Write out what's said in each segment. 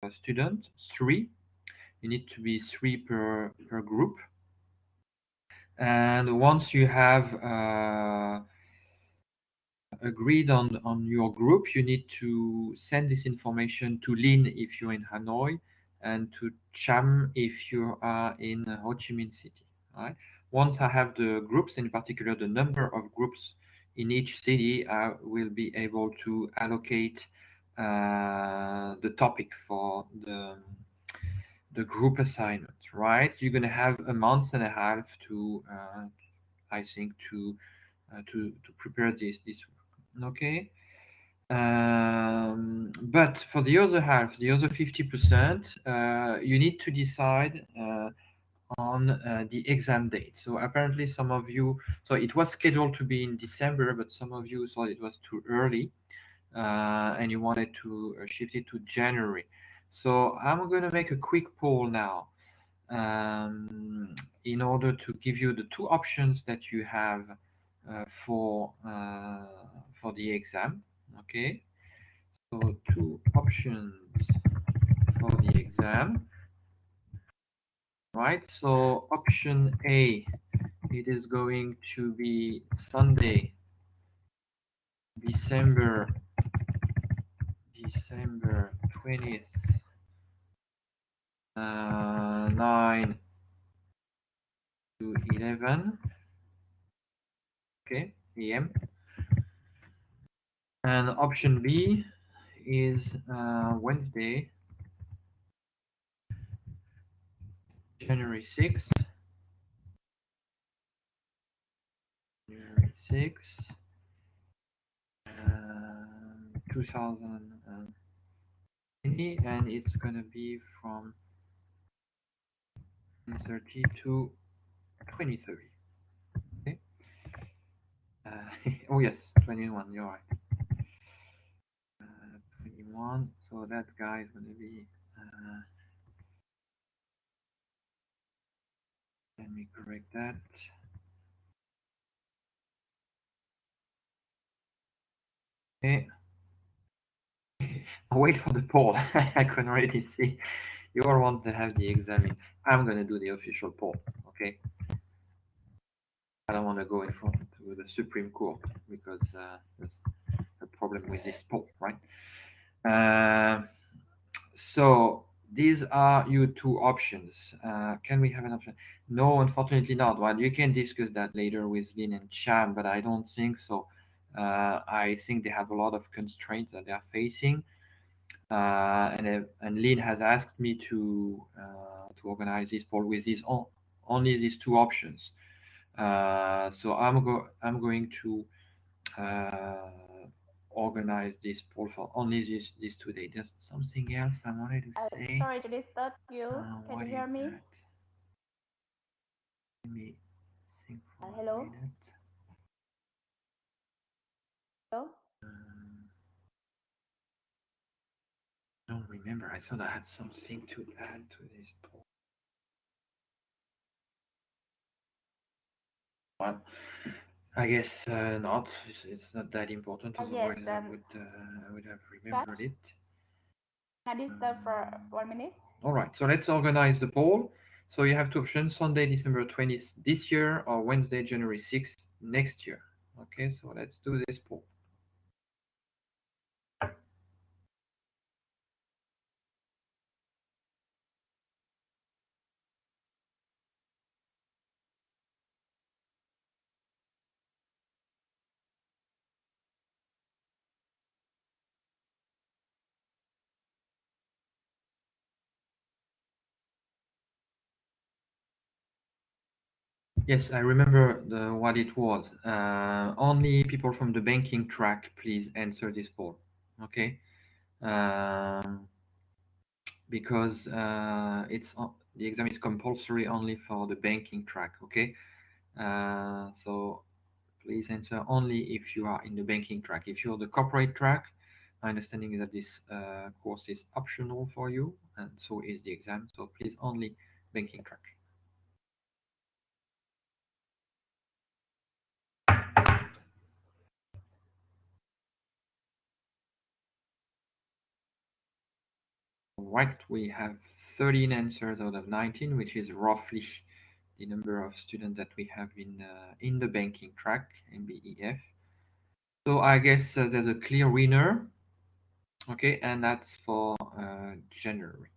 students, three. You need to be three per group. And once you have agreed on your group, you need to send this information to Lynn if you're in Hanoi and to Cham if you are in Ho Chi Minh City. Right? Once I have the groups, in particular the number of groups in each city, I will be able to allocate the topic for the group assignment. Right? You're going to have a month and a half to, I think, to prepare this work. Okay. But for the other half, the other 50%, you need to decide on the exam date. So apparently some of you, so it was scheduled to be in December, but some of you thought it was too early and you wanted to shift it to January. So I'm going to make a quick poll now in order to give you the two options that you have for the exam. Okay, so two options for the exam. Right, so option A, it is going to be Sunday, December 20th, 9 to 11, okay, AM. And option B is Wednesday, January 6th, January 6th, 2020, and it's gonna be from 10:30 to 20:30. Okay. Oh yes, 21. You're right. 21. So that guy is gonna be. Let me correct that. Okay. I'll wait for the poll. I can already see you all want to have the exam. I'm gonna do the official poll. Okay. I don't want to go in front to the Supreme Court because there's a problem with this poll, right? So these are your two options. Can we have an option? No, unfortunately not. Well, you can discuss that later with Lin and Cham, but I don't think so. I think they have a lot of constraints that they are facing, and Lin has asked me to organize this poll with only these two options. So I'm going to organize this poll for only these 2 days. There's something else I wanted to say. Sorry to disturb you. Can What you hear is me? that? Let me think for a Hello? minute. Hello? Um, I don't remember. I thought I had something to add to this poll. Well, I guess not. It's not that important. Yes, Otherwise, I would have chat. remembered it. I disturb for 1 minute. All right. So let's organize the poll. So you have two options: Sunday, December 20th this year, or Wednesday, January 6th next year. Okay. So let's do this poll. Yes, I remember what it was. Only people from the banking track, please answer this poll. Okay. Um, because the exam is compulsory only for the banking track. Okay. So please answer only if you are in the banking track. If you're the corporate track, my understanding is that this course is optional for you, and so is the exam. So please only banking track. right, we have 13 answers out of 19, which is roughly the number of students that we have in the banking track, MBEF. So I guess there's a clear winner. Okay, and that's for January.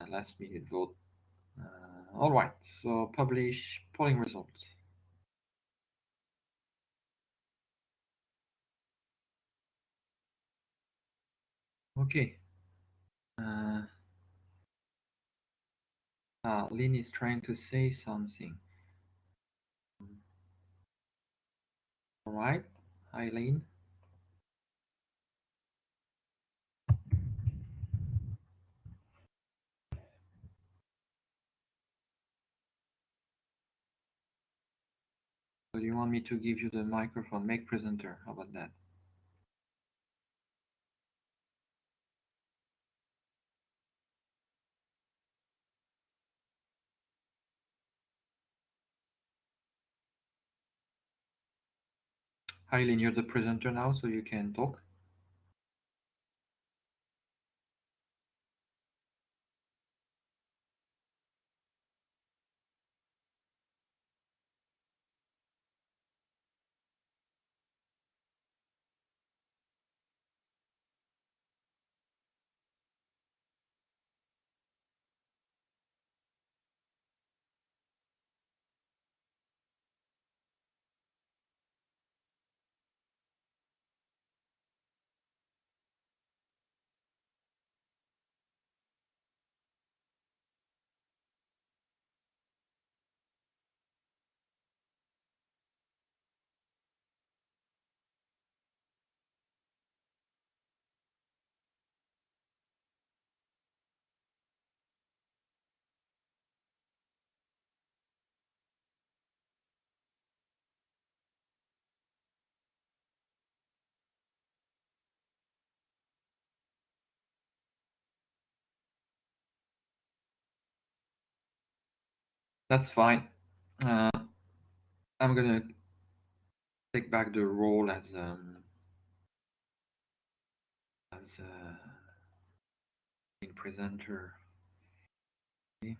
A last minute vote. All right, so publish polling results. Okay. Lynn is trying to say something. All right. Hi, Lynn. So do you want me to give you the microphone? Make presenter. How about that? Hi, Lynn. You're the presenter now, so you can talk. That's fine. I'm gonna take back the role as presenter. Okay.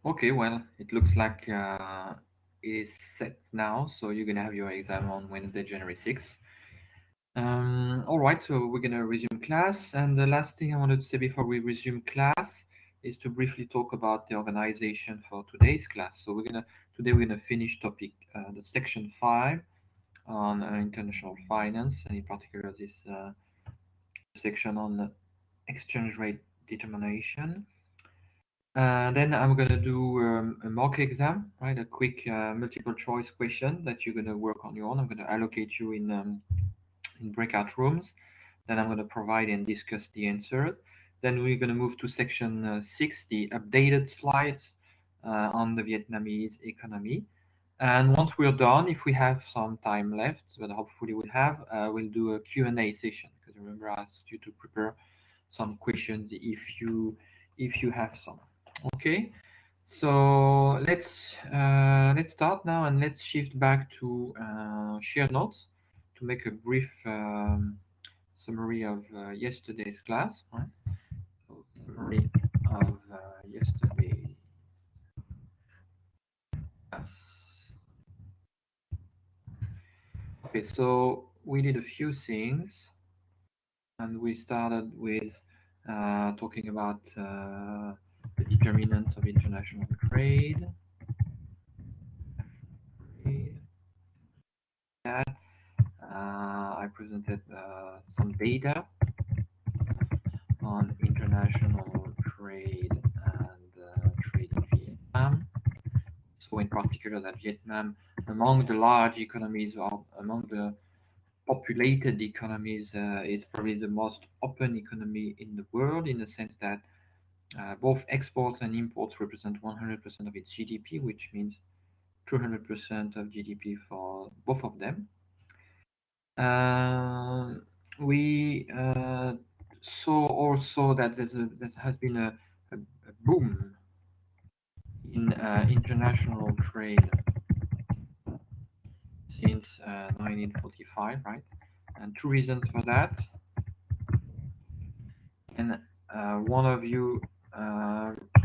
Okay, well, it looks like it is set now, so you're gonna have your exam on Wednesday, January 6th. All right, so we're gonna resume class, and the last thing I wanted to say before we resume class is to briefly talk about the organization for today's class. So today we're gonna finish topic the section 5 on international finance, and in particular this section on exchange rate determination. Then I'm gonna do a mock exam, right? A quick multiple choice question that you're gonna work on your own. I'm gonna allocate you in breakout rooms. Then I'm gonna provide and discuss the answers. Then we're gonna move to section 6, the updated slides on the Vietnamese economy. And once we're done, if we have some time left, but hopefully we'll have, we'll do a Q&A session. Because remember, I asked you to prepare some questions if you have some. Okay, so let's start now, and let's shift back to share notes to make a brief summary of yesterday's class. Right? So summary of yesterday's class. Okay, so we did a few things, and we started with talking about the determinants of international trade. That I presented some data on international trade and trade in Vietnam. So in particular that Vietnam, among the large economies or among the populated economies, is probably the most open economy in the world, in the sense that both exports and imports represent 100% of its GDP, which means 200% of GDP for both of them. We saw also that there has been a boom in international trade since 1945, right? And two reasons for that. And one of you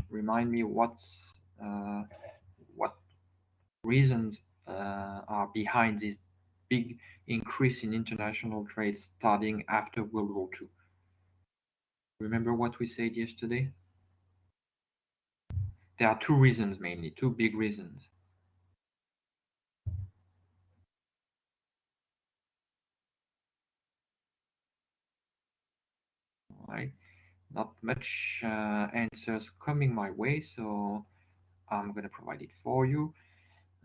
remind me what reasons are behind this big increase in international trade starting after World War II. Remember what we said yesterday? There are two reasons mainly, two big reasons. Right? Not much answers coming my way, so I'm going to provide it for you.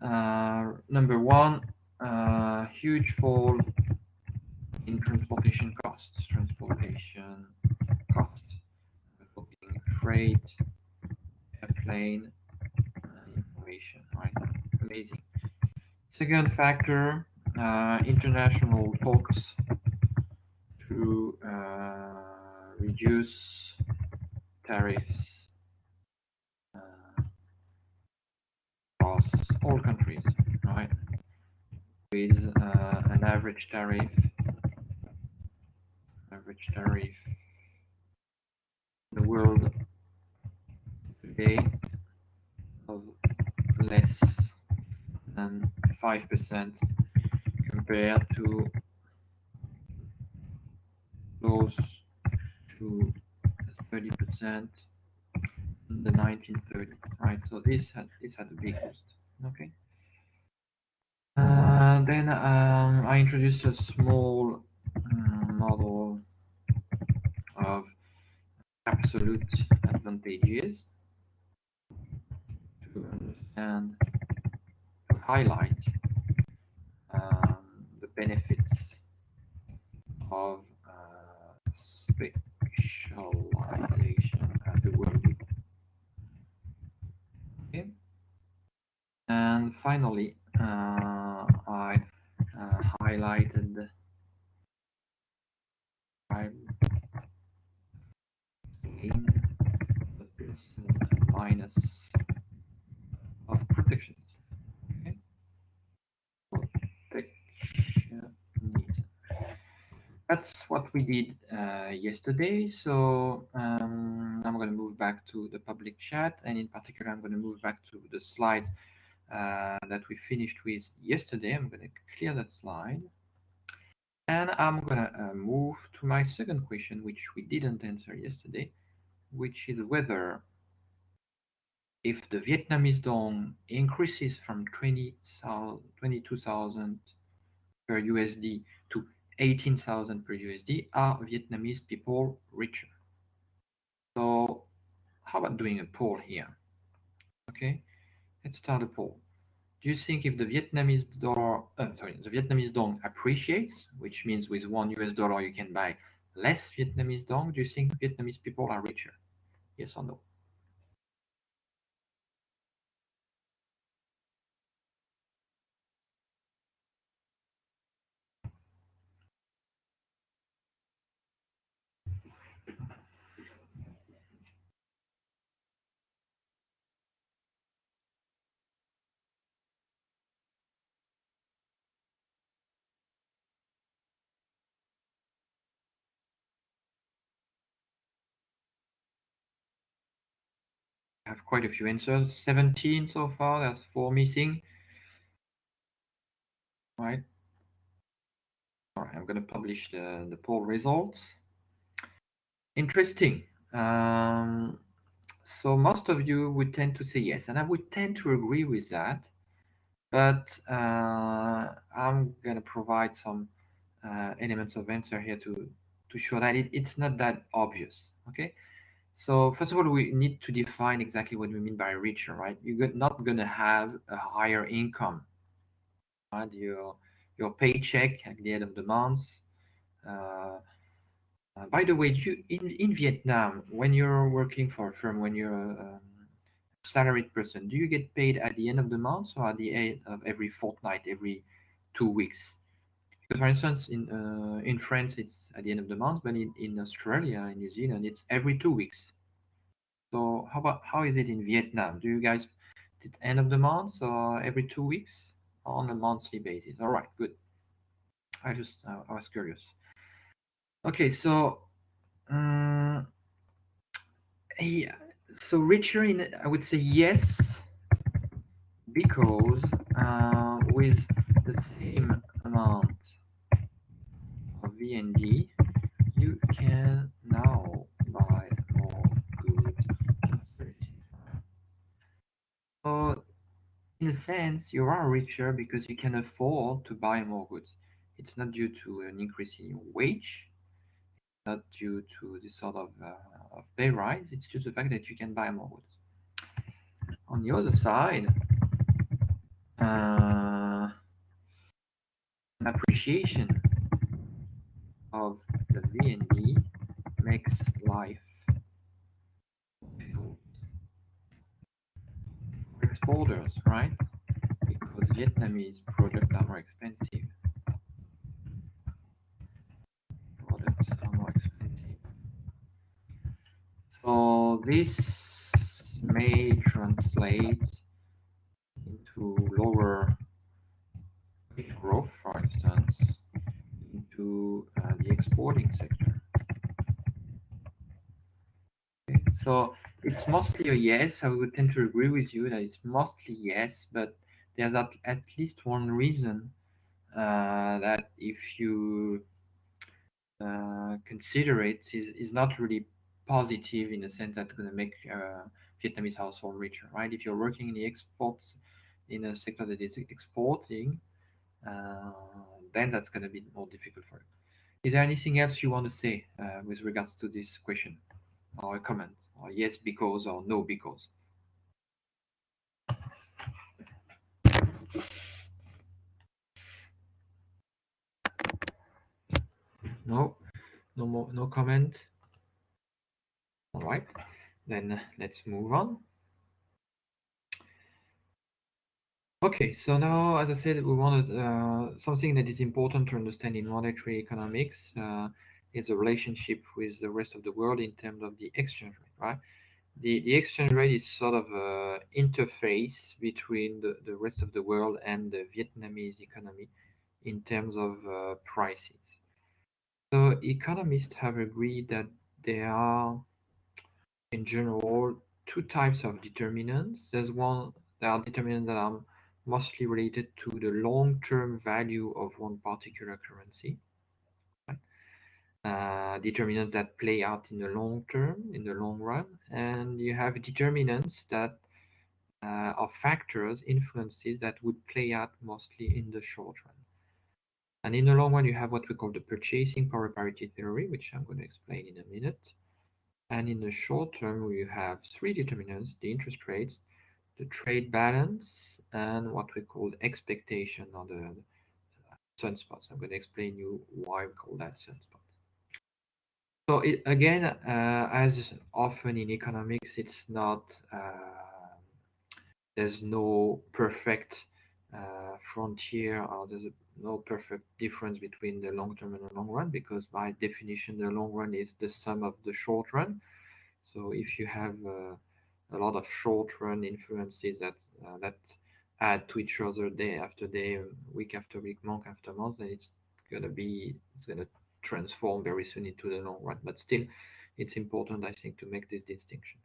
Number one, huge fall in transportation costs. Freight, airplane, information, right? Amazing. Second factor, international talks to reduce tariffs across all countries, right? With an average tariff in the world today of less than 5% compared to close to 30% in the 1930s, right? So it's had a big boost. Okay. Then I introduced a small model of absolute advantages to understand, to highlight the benefits of specialization at the world level. Okay. And finally, I highlighted in the plus and minus of protections. Okay. Protection needs. That's what we did yesterday. So I'm going to move back to the public chat, and in particular, I'm going to move back to the slides that we finished with yesterday. I'm going to clear that slide. And I'm going to move to my second question, which we didn't answer yesterday, which is whether if the Vietnamese dong increases from 22,000 per USD to 18,000 per USD, are Vietnamese people richer? So how about doing a poll here? Okay, let's start a poll. Do you think if the Vietnamese dong appreciates, which means with $1 you can buy less Vietnamese dong, do you think Vietnamese people are richer? Yes or no? I have quite a few answers, 17 so far, there's 4 missing. Right. All right, I'm going to publish the poll results. Interesting. So most of you would tend to say yes, and I would tend to agree with that. But I'm gonna provide some elements of answer here to show that it's not that obvious. Okay. So first of all, we need to define exactly what we mean by richer, right? You're not gonna have a higher income, right? Your paycheck at the end of the month. Uh, by the way, in Vietnam, when you're working for a firm, when you're a salaried person, do you get paid at the end of the month or at the end of every fortnight, every 2 weeks? Because, for instance, in France, it's at the end of the month, but in Australia and New Zealand, it's every 2 weeks. So how is it in Vietnam? Do you guys at the end of the month or every 2 weeks on a monthly basis? All right, good. I was curious. Okay, so um, yeah, so richer in I would say yes because with the same amount of VND, you can now buy more goods. So in a sense, you are richer because you can afford to buy more goods. It's not due to an increase in your wage, not due to this sort of pay rise. It's just the fact that you can buy more goods. On the other side, uh, an appreciation of the VND makes life difficult for exporters, right? Because Vietnamese products are more expensive. Products are more expensive. So this may translate into lower wage growth, for instance, into the exporting sector. Okay. So it's mostly a yes. I would tend to agree with you that it's mostly yes, but there's at least one reason that if you consider it is not really positive in the sense that it's going to make Vietnamese household richer, right? If you're working in the exports in a sector that is exporting, uh, then that's going to be more difficult for you. Is there anything else you want to say with regards to this question or a comment or yes because or no because? No, no more, no comment. All right, then let's move on. Okay, so now, as I said, we wanted something that is important to understand in monetary economics is the relationship with the rest of the world in terms of the exchange rate, right? The exchange rate is sort of an interface between the rest of the world and the Vietnamese economy in terms of prices. So economists have agreed that there are, in general, two types of determinants. There are determinants that are mostly related to the long-term value of one particular currency, right? Determinants that play out in the long term, in the long run, and you have determinants that are factors, influences that would play out mostly in the short run. And in the long run, you have what we call the purchasing power parity theory, which I'm going to explain in a minute. And in the short term, we have three determinants: the interest rates, the trade balance, and what we call expectation or the sunspots. I'm going to explain you why we call that sunspots. So again, as often in economics, it's not there's no perfect frontier or no perfect difference between the long term and the long run because by definition the long run is the sum of the short run. So if you have a lot of short-run influences that add to each other day after day, week after week, month after month, then it's gonna transform very soon into the long run. But still, it's important, I think, to make this distinction.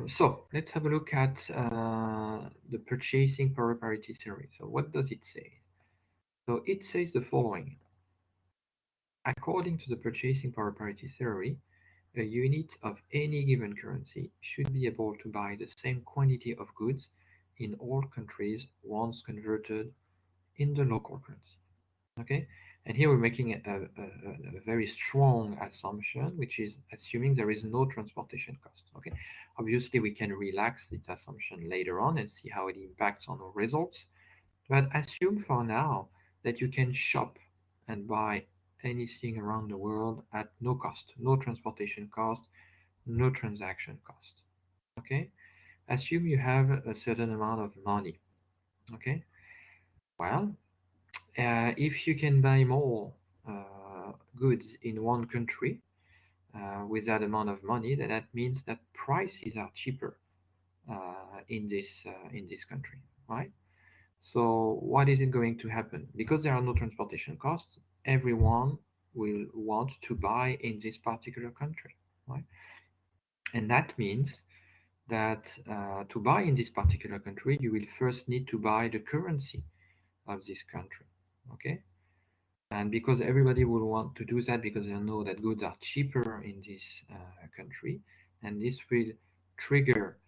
So let's have a look at the purchasing power parity theory. So what does it say? So it says the following. According to the purchasing power parity theory, a unit of any given currency should be able to buy the same quantity of goods in all countries once converted in the local currency. Okay, and here we're making a very strong assumption, which is assuming there is no transportation cost. Okay, obviously we can relax this assumption later on and see how it impacts on our results, but assume for now that you can shop and buy anything around the world at no cost, no transportation cost, no transaction cost. Okay, assume you have a certain amount of money. Okay, well, if you can buy more goods in one country with that amount of money, then that means that prices are cheaper in this country, right? So what is it going to happen? Because there are no transportation costs, everyone will want to buy in this particular country, right? And that means that to buy in this particular country, you will first need to buy the currency of this country, okay? And because everybody will want to do that because they know that goods are cheaper in this country, and this will trigger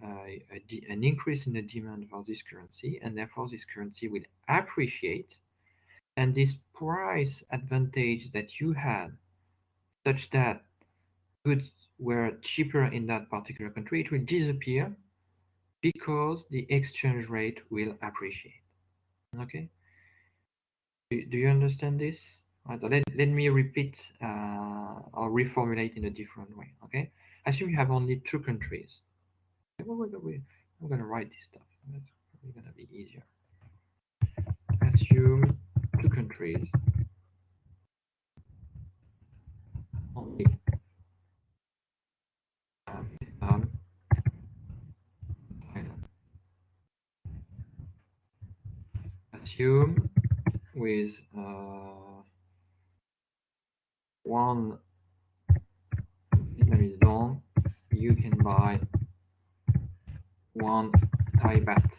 an increase in the demand for this currency, and therefore this currency will appreciate. And this price advantage that you had, such that goods were cheaper in that particular country, it will disappear because the exchange rate will appreciate. Okay? Do you understand this? Right, so let me repeat or reformulate in a different way. Okay? Assume you have only two countries. I'm going to write this stuff. It's probably going to be easier. Assume two countries only. Vietnam, Thailand. Assume with one Vietnamese dong, you can buy one Thai baht.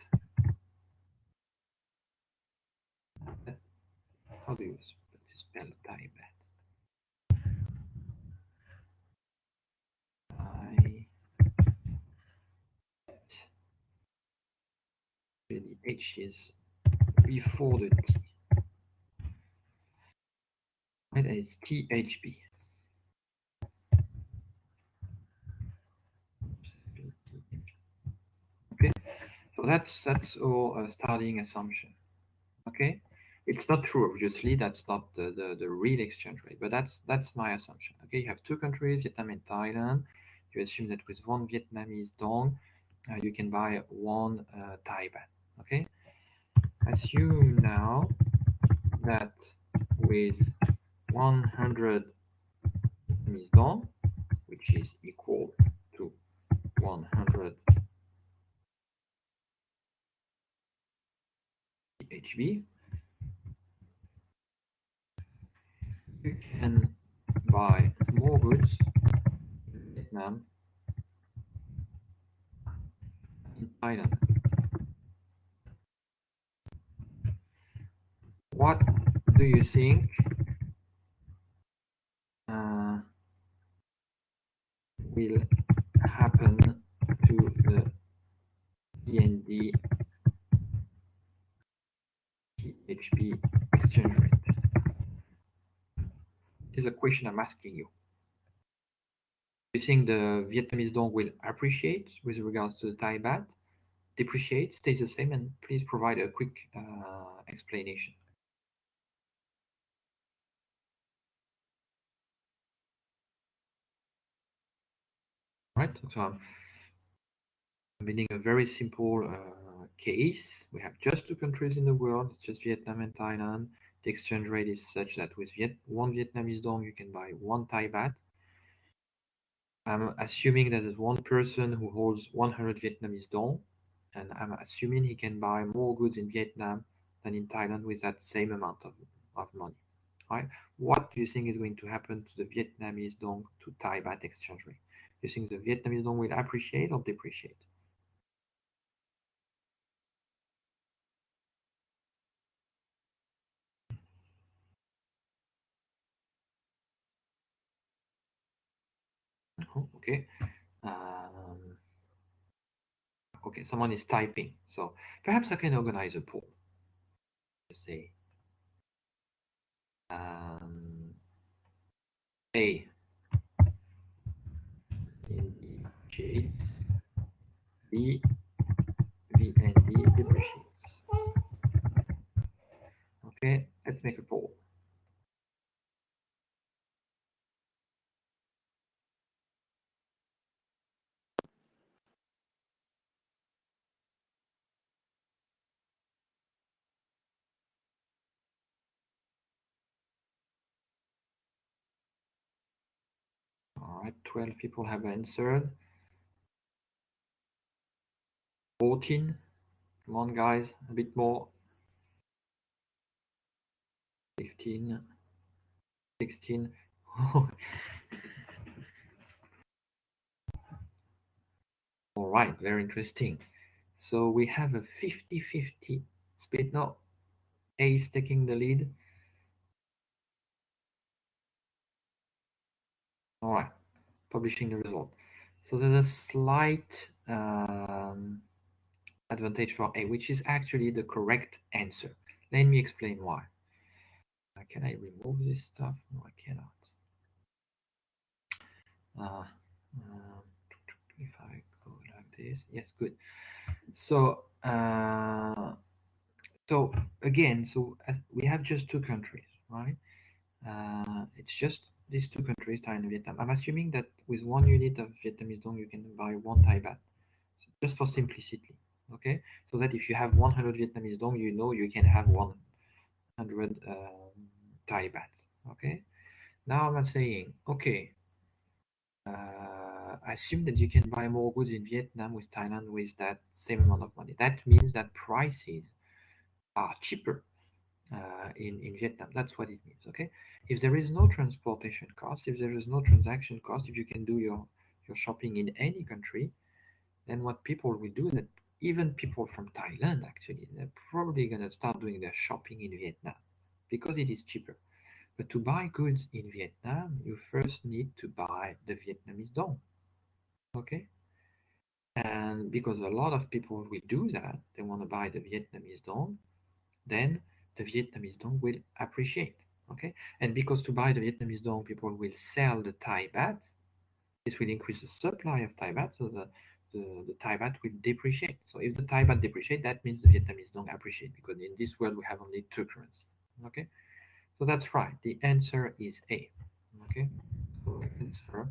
How do you spell Thai baht? Thai. The H is before the T. Right, and it's THB. Okay, so that's our starting assumption. Okay, it's not true, obviously. That's not the real exchange rate, but that's my assumption. Okay, you have two countries, Vietnam and Thailand. You assume that with one Vietnamese dong, you can buy one Thai baht. Okay, assume now that with 100 Vietnamese dong, which is equal to 100 THB, you can buy more goods in Vietnam and Thailand. What do you think uh, will happen to the VND THB exchange rate? This is a question I'm asking you. Do you think the Vietnamese dong will appreciate with regards to the Thai baht, depreciate, stays the same, and please provide a quick explanation. Right, so I'm meaning a very simple case. We have just two countries in the world, it's just Vietnam and Thailand. The exchange rate is such that with one Vietnamese dong, you can buy one Thai baht. I'm assuming that there's one person who holds 100 Vietnamese dong, and I'm assuming he can buy more goods in Vietnam than in Thailand with that same amount of money. Right? What do you think is going to happen to the Vietnamese dong to Thai baht exchange rate? Do you think the Vietnamese dong will appreciate or depreciate? Okay. Um, okay, someone is typing. So perhaps I can organize a poll. Say um, A indicates, B VND depreciates. Okay, let's make a poll. All right, 12 people have answered. 14. Come on, guys, a bit more. 15. 16. All right, very interesting. So we have a 50-50 split now. A is taking the lead. All right, publishing the result. So there's a slight advantage for A, which is actually the correct answer. Let me explain why. Can I remove this stuff? No, I cannot. Uh, if I go like this, yes, good. So, so again, we have just two countries, right? It's just these two countries, Thailand and Vietnam. I'm assuming that with 1 unit of Vietnamese dong, you can buy 1 Thai baht, so just for simplicity, okay? So that if you have 100 Vietnamese dong, you know you can have 100 Thai baht, okay? Now I'm saying, okay, assume that you can buy more goods in Vietnam with Thailand with that same amount of money. That means that prices are cheaper in Vietnam. That's what it means. Okay. If there is no transportation cost, if there is no transaction cost, if you can do your shopping in any country, then what people will do is that even people from Thailand actually, they're probably gonna start doing their shopping in Vietnam because it is cheaper. But to buy goods in Vietnam, you first need to buy the Vietnamese dong. Okay. And because a lot of people will do that, they want to buy the Vietnamese dong, then the Vietnamese dong will appreciate. Okay. And because to buy the Vietnamese dong, people will sell the Thai baht, this will increase the supply of Thai baht, so the Thai baht will depreciate. So if the Thai baht depreciate, that means the Vietnamese dong appreciate because in this world we have only two currencies. Okay. So that's right. The answer is A. Okay. So answer.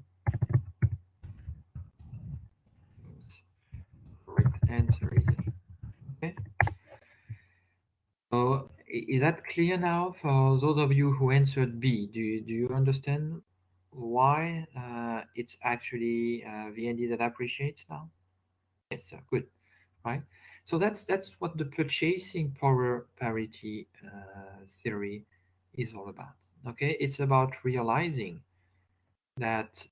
Correct answer is A. Okay. So is that clear now for those of you who answered B? Do you understand why it's actually VND that appreciates now? Yes, sir. Good. Right. So that's what the purchasing power parity theory is all about. Okay, it's about realizing that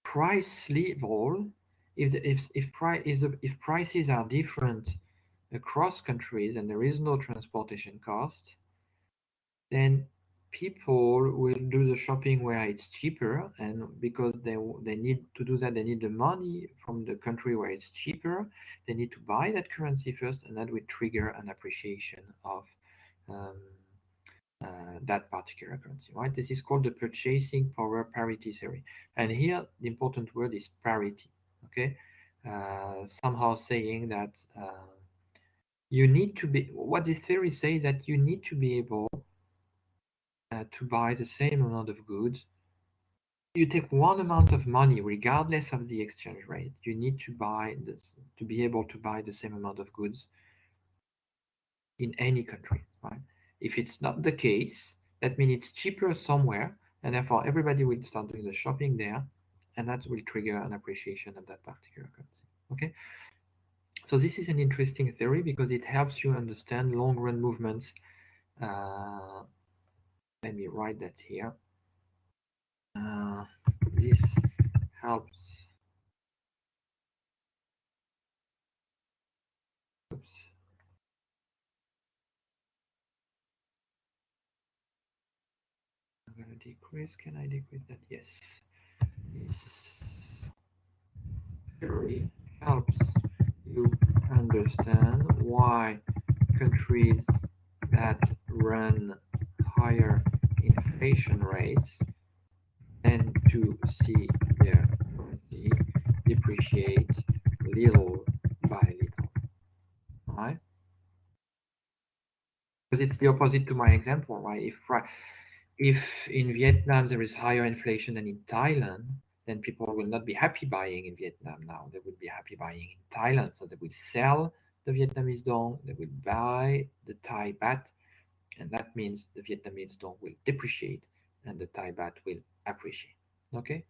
price level if prices are different across countries and there is no transportation cost, then people will do the shopping where it's cheaper, and because they need to do that, they need the money from the country where it's cheaper. They need to buy that currency first, and that will trigger an appreciation of um, that particular currency, right? This is called the purchasing power parity theory. And here, the important word is parity, okay? Somehow saying that you need to be, what the theory says that you need to be able to buy the same amount of goods. You take one amount of money, regardless of the exchange rate. You need to buy this to be able to buy the same amount of goods in any country, right? If it's not the case, that means it's cheaper somewhere, and therefore everybody will start doing the shopping there, and that will trigger an appreciation of that particular currency. Okay, so this is an interesting theory because it helps you understand long-run movements. Let me write that here. This helps. Oops. I'm gonna decrease? Can I decrease that? Yes. This theory helps you understand why countries that run higher inflation rates tend to see their currency depreciate little by little, right? Because it's the opposite to my example, right? If in Vietnam there is higher inflation than in Thailand, then people will not be happy buying in Vietnam now. They will be happy buying in Thailand. So they will sell the Vietnamese dong, they will buy the Thai baht, and that means the Vietnamese dong will depreciate and the Thai baht will appreciate. Okay?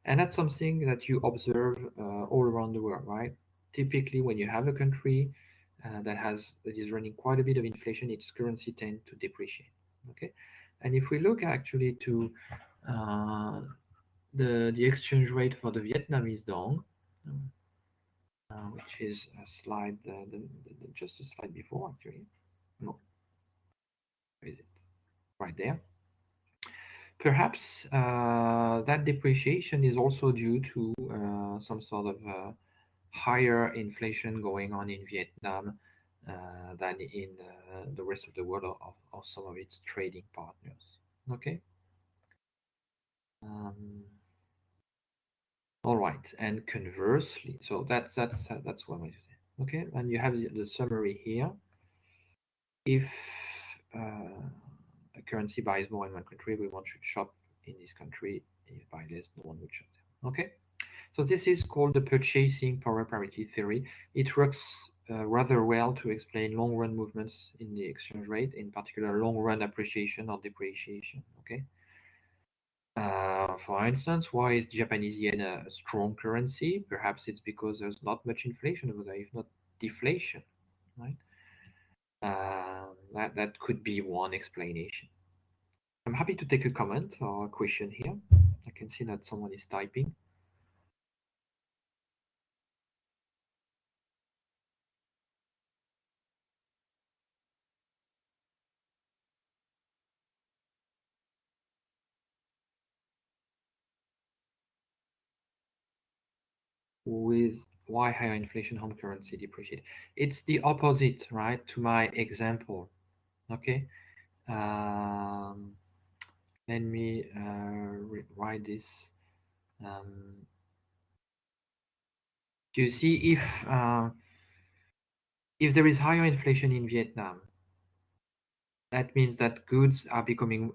And that's something that you observe all around the world, right? Typically, when you have a country that is running quite a bit of inflation, its currency tend to depreciate. Okay, and if we look actually to uh, the exchange rate for the Vietnamese dong, which is a slide, just a slide before actually. No, where is it? Right there. Perhaps that depreciation is also due to some sort of higher inflation going on in Vietnam than in the rest of the world or some of its trading partners. Okay. Um, all right, and conversely, so that's what I'm going to say. Okay, and you have the summary here. If a currency buys more in one country, everyone should shop in this country. If buy less, no one would shop there. Okay. So this is called the purchasing power parity theory. It works rather well to explain long-run movements in the exchange rate, in particular long-run appreciation or depreciation. Okay. For instance, why is Japanese yen a strong currency? Perhaps it's because there's not much inflation over there, if not deflation, right? That could be one explanation. I'm happy to take a comment or a question here. I can see that someone is typing. With why higher inflation home currency depreciate? It's the opposite, right, to my example. Okay. Um, Let me write this. You see, if there is higher inflation in Vietnam, that means that goods are becoming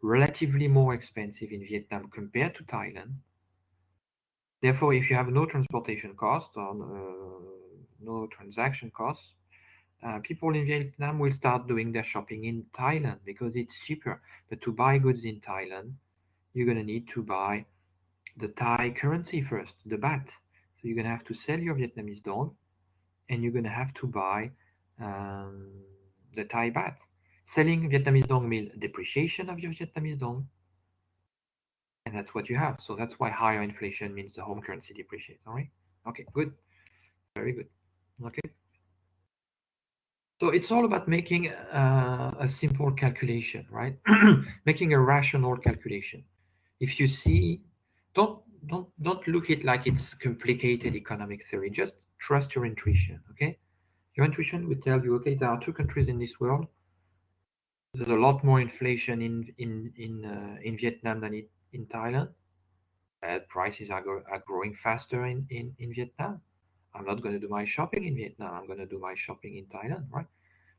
relatively more expensive in Vietnam compared to Thailand. Therefore, if you have no transportation cost or no transaction costs, people in Vietnam will start doing their shopping in Thailand because it's cheaper. But to buy goods in Thailand, you're going to need to buy the Thai currency first, the baht. So you're going to have to sell your Vietnamese dong and you're going to have to buy um, the Thai baht. Selling Vietnamese dong means depreciation of your Vietnamese dong. And that's what you have. So that's why higher inflation means the home currency depreciates. All right. Okay, good. Very good. Okay. So it's all about making a simple calculation, right? Making a rational calculation. If you see, don't look it like it's complicated economic theory. Just trust your intuition, okay? Your intuition will tell you, okay, there are two countries in this world. There's a lot more inflation in Vietnam than in Thailand. Prices are growing faster in Vietnam. I'm not going to do my shopping in Vietnam. I'm going to do my shopping in Thailand, right?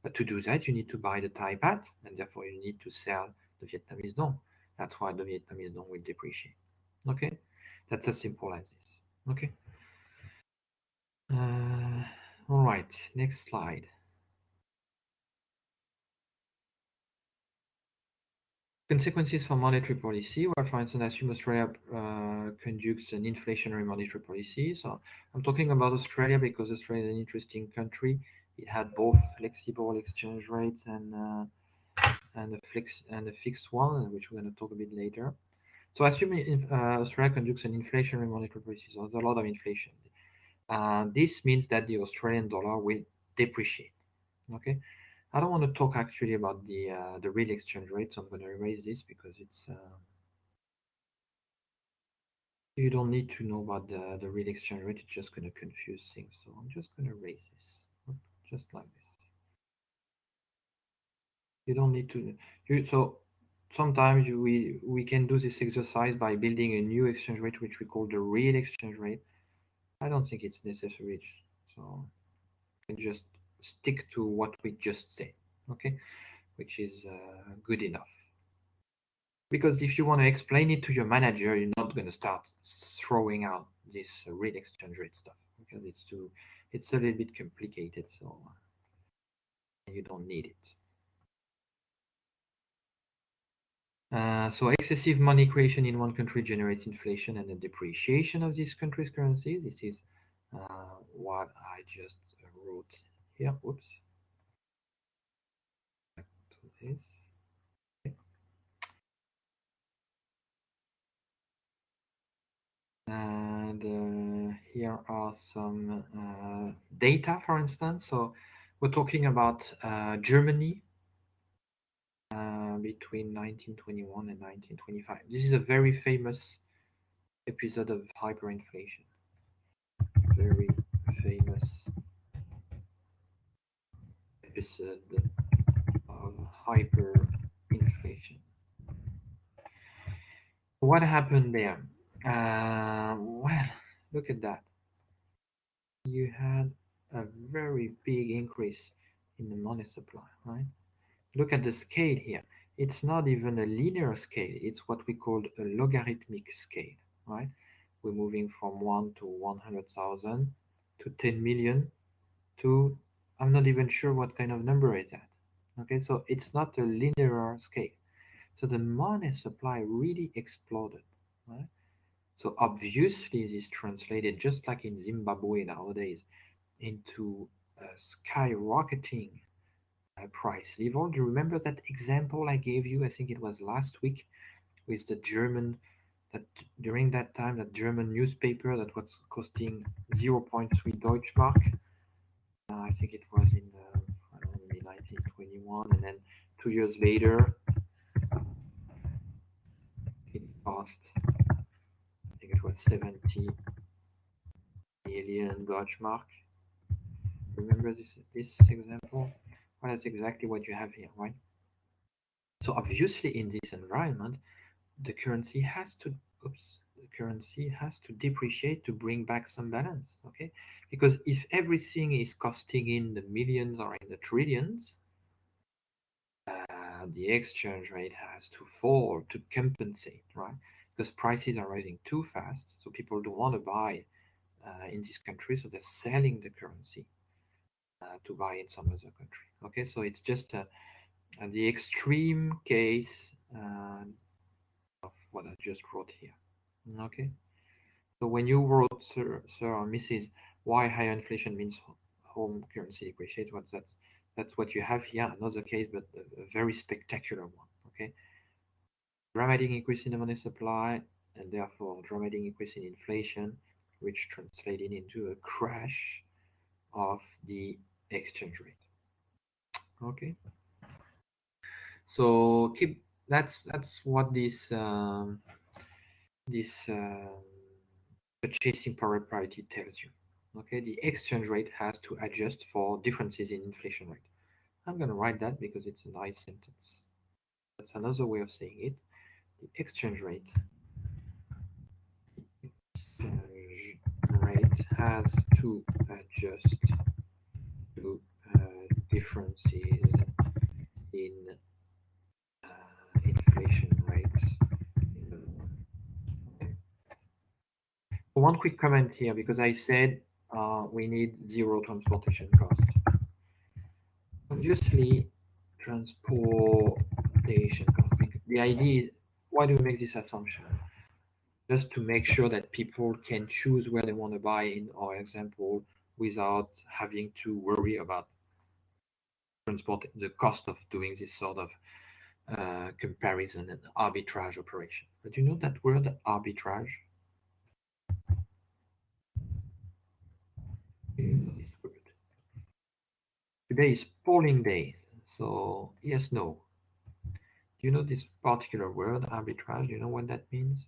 But to do that, you need to buy the Thai baht, and therefore you need to sell the Vietnamese dong. That's why the Vietnamese dong will depreciate. Okay, that's as simple as this. Okay. All right. Next slide. Consequences for monetary policy. Well, for instance, assume Australia conducts an inflationary monetary policy. So I'm talking about Australia because Australia is an interesting country. It had both flexible exchange rates and a fixed one, which we're going to talk a bit later. So assuming Australia conducts an inflationary monetary policy, so there's a lot of inflation. This means that the Australian dollar will depreciate. Okay. I don't want to talk actually about the real exchange rate, so I'm going to erase this because it's you don't need to know about the real exchange rate. It's just going to confuse things. So I'm just going to erase this, just like this. You don't need to. So sometimes we can do this exercise by building a new exchange rate, which we call the real exchange rate. I don't think it's necessary. So we can just stick to what we just said, okay, which is good enough. Because if you want to explain it to your manager, you're not going to start throwing out this real exchange rate stuff because it's a little bit complicated. So you don't need it. So excessive money creation in one country generates inflation and the depreciation of this country's currency. This is what I just wrote here. Oops. Back to this. And here are some data, for instance. So we're talking about Germany between 1921 and 1925. This is a very famous episode of hyperinflation. Very famous episode of hyperinflation. What happened there? Well, look at that. You had a very big increase in the money supply, right? Look at the scale here. It's not even a linear scale. It's what we call a logarithmic scale, right? We're moving from 1 to 100,000 to 10 million to, I'm not even sure what kind of number is that. Okay, so it's not a linear scale. So the money supply really exploded, right? So obviously this translated just like in Zimbabwe nowadays into skyrocketing price level. Do you remember that example I gave you? I think it was last week with the German that during that time that German newspaper that was costing zero point 0.3 Deutschmark. I think it was in I don't know, maybe 1921, and then 2 years later it cost I think it was 70 million Deutschmark. Remember this example? Well, that's exactly what you have here, right? So obviously in this environment, the currency has to the currency has to depreciate to bring back some balance, okay? Because if everything is costing in the millions or in the trillions, the exchange rate has to fall to compensate, right? Because prices are rising too fast, so people don't want to buy in this country, so they're selling the currency to buy in some other country. Okay, so it's just the extreme case of what I just wrote here. Okay, so when you wrote, sir or Mrs., why higher inflation means home currency depreciates, that's what you have here. Another case, but a very spectacular one. Okay, dramatic increase in the money supply, and therefore dramatic increase in inflation, which translated into a crash of the exchange rate. Okay, so keep that's what this purchasing power parity tells you. Okay, the exchange rate has to adjust for differences in inflation rate. I'm going to write that because it's a nice sentence. That's another way of saying it. The exchange rate has to adjust to differences in inflation rates. One quick comment here, because I said we need zero transportation cost. Obviously, transportation cost. The idea is, why do we make this assumption? Just to make sure that people can choose where they want to buy in our example without having to worry about transport, the cost of doing this sort of comparison and arbitrage operation. But you know that word arbitrage? This word. Today is polling day, So yes, no. Do you know this particular word, arbitrage? Do you know what that means?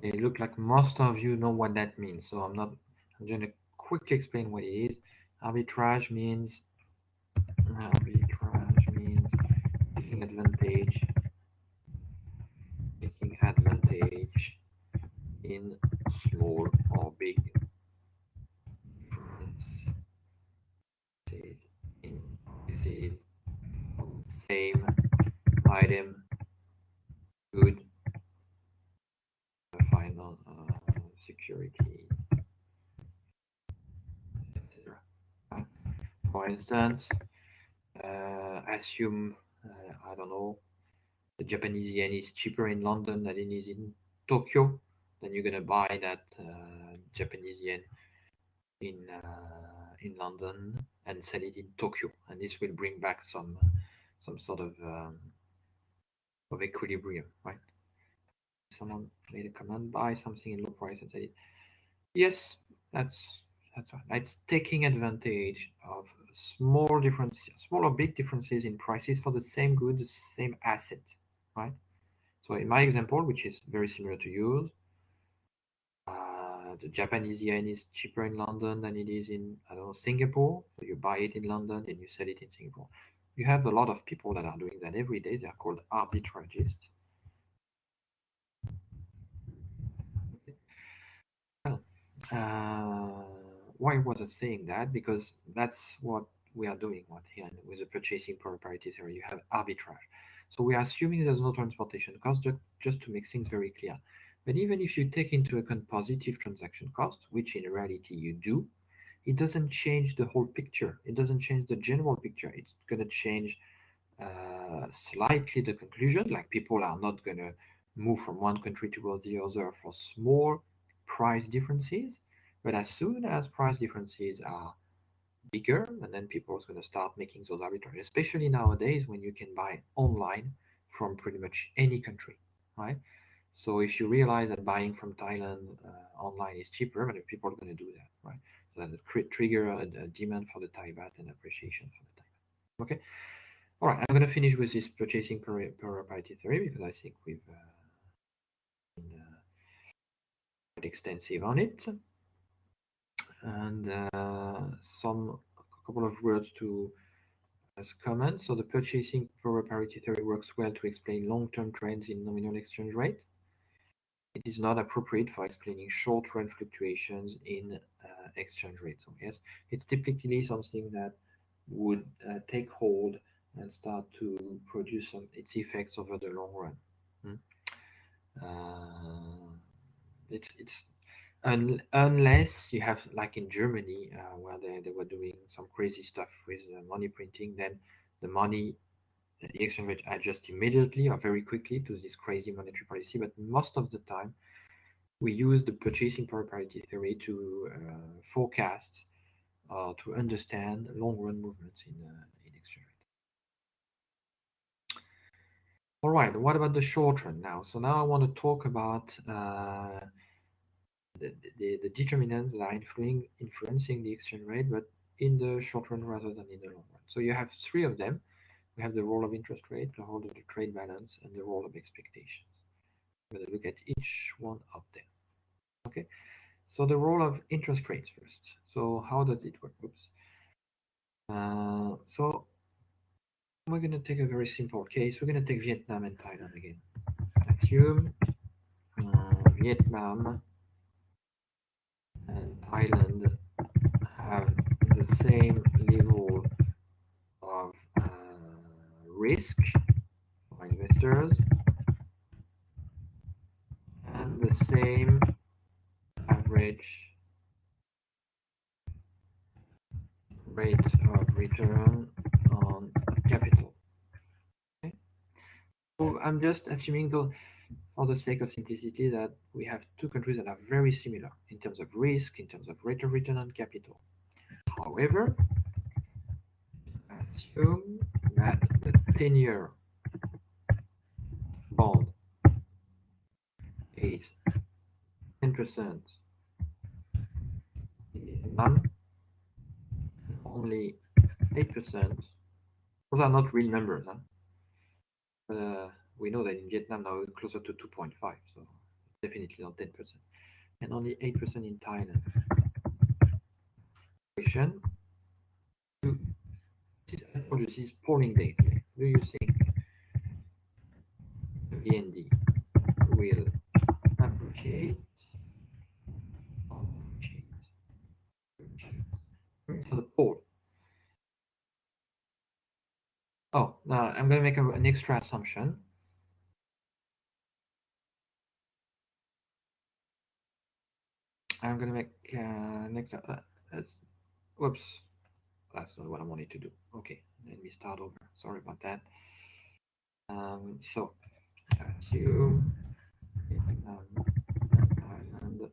It look like most of you know what that means, so I'm going to quickly explain what it is. Arbitrage means taking advantage in small or big differences in prices of the same item, good, final security, etc. For instance, assume I don't know, the Japanese yen is cheaper in London than it is in Tokyo, then you're gonna buy that Japanese yen in London and sell it in Tokyo, and this will bring back some sort of equilibrium, right? Someone made a comment, buy something in low price and sell it. Yes, that's right. It's taking advantage of small or big differences in prices for the same good, the same asset, right? So in my example, which is very similar to yours, the Japanese yen is cheaper in London than it is in, I don't know, Singapore. So you buy it in London, then you sell it in Singapore. You have a lot of people that are doing that every day. They are called arbitragists. Well, uh, why was I saying that? Because that's what we are doing. What here with the purchasing power parity theory, you have arbitrage. So we are assuming there's no transportation cost, just to make things very clear. But even if you take into account positive transaction cost, which in reality you do, it doesn't change the whole picture. It doesn't change the general picture. It's going to change slightly the conclusion, like people are not going to move from one country towards the other for small price differences. But as soon as price differences are bigger, and then people are going to start making those arbitrage, especially nowadays when you can buy online from pretty much any country, right? So if you realize that buying from Thailand online is cheaper, but people are going to do that, right? So that trigger a demand for the Thai baht and appreciation for the Thai baht. Okay. All right. I'm going to finish with this purchasing parity theory because I think we've been quite extensive on it, and some a couple of words to as comment. So the purchasing parity theory works well to explain long-term trends in nominal exchange rate. It is not appropriate for explaining short-run fluctuations in exchange rate. So yes, it's typically something that would take hold and start to produce its effects over the long run. Hmm? Uh, it's unless you have like in Germany where they were doing some crazy stuff with money printing, then the money the exchange rate adjusts immediately or very quickly to this crazy monetary policy. But most of the time, we use the purchasing power parity theory to forecast to understand long run movements in exchange rate. All right, what about the short run now? So now I want to talk about the determinants that are influencing the exchange rate, but in the short run rather than in the long run. So you have three of them. We have the role of interest rate, the role of the trade balance, and the role of expectations. We're going to look at each one of them. Okay, so the role of interest rates first. So how does it work? Oops. So we're going to take a very simple case. We're going to take Vietnam and Thailand again. Assume Vietnam and Thailand have the same level of risk for investors and the same average rate of return on capital. Okay? So I'm just assuming, though, for the sake of simplicity, that we have two countries that are very similar in terms of risk, in terms of rate of return on capital. However, assume that the 10-year bond is 10% in Vietnam, only 8%. Those are not real numbers, huh? But we know that in Vietnam now it's closer to 2.5, so definitely not 10%. And only 8% in Thailand. Question two. I told you this is polling data. Do you think the VND will appreciate or appreciate? So the poll. Oh, now I'm going to make an extra assumption. I'm going to make next. Whoops, that's not what I wanted to do. Okay, let me start over. Sorry about that. So assume Thailand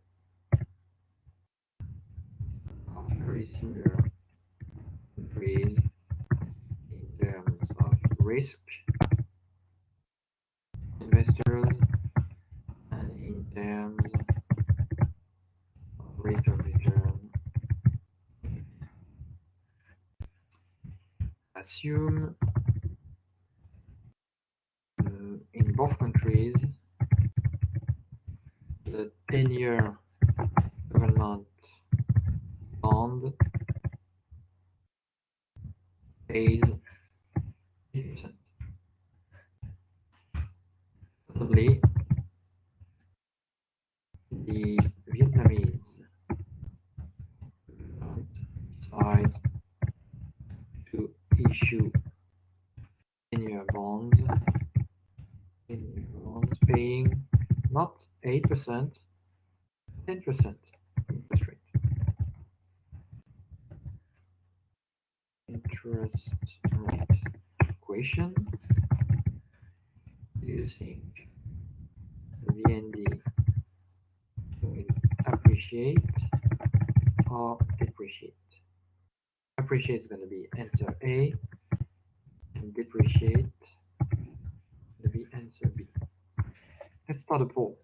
are very similar countries in terms of risk, investors, and in terms of rate of return. Assume in both countries the 10-year government bond pays 8%. Only the Vietnamese decides to issue 10-year bonds, 10-year bonds paying not 8%, 10% interest rate. Interest rate equation. Do you think the VND will appreciate or depreciate? Appreciate is going to be answer A, and depreciate going to be answer B. Let's start a poll.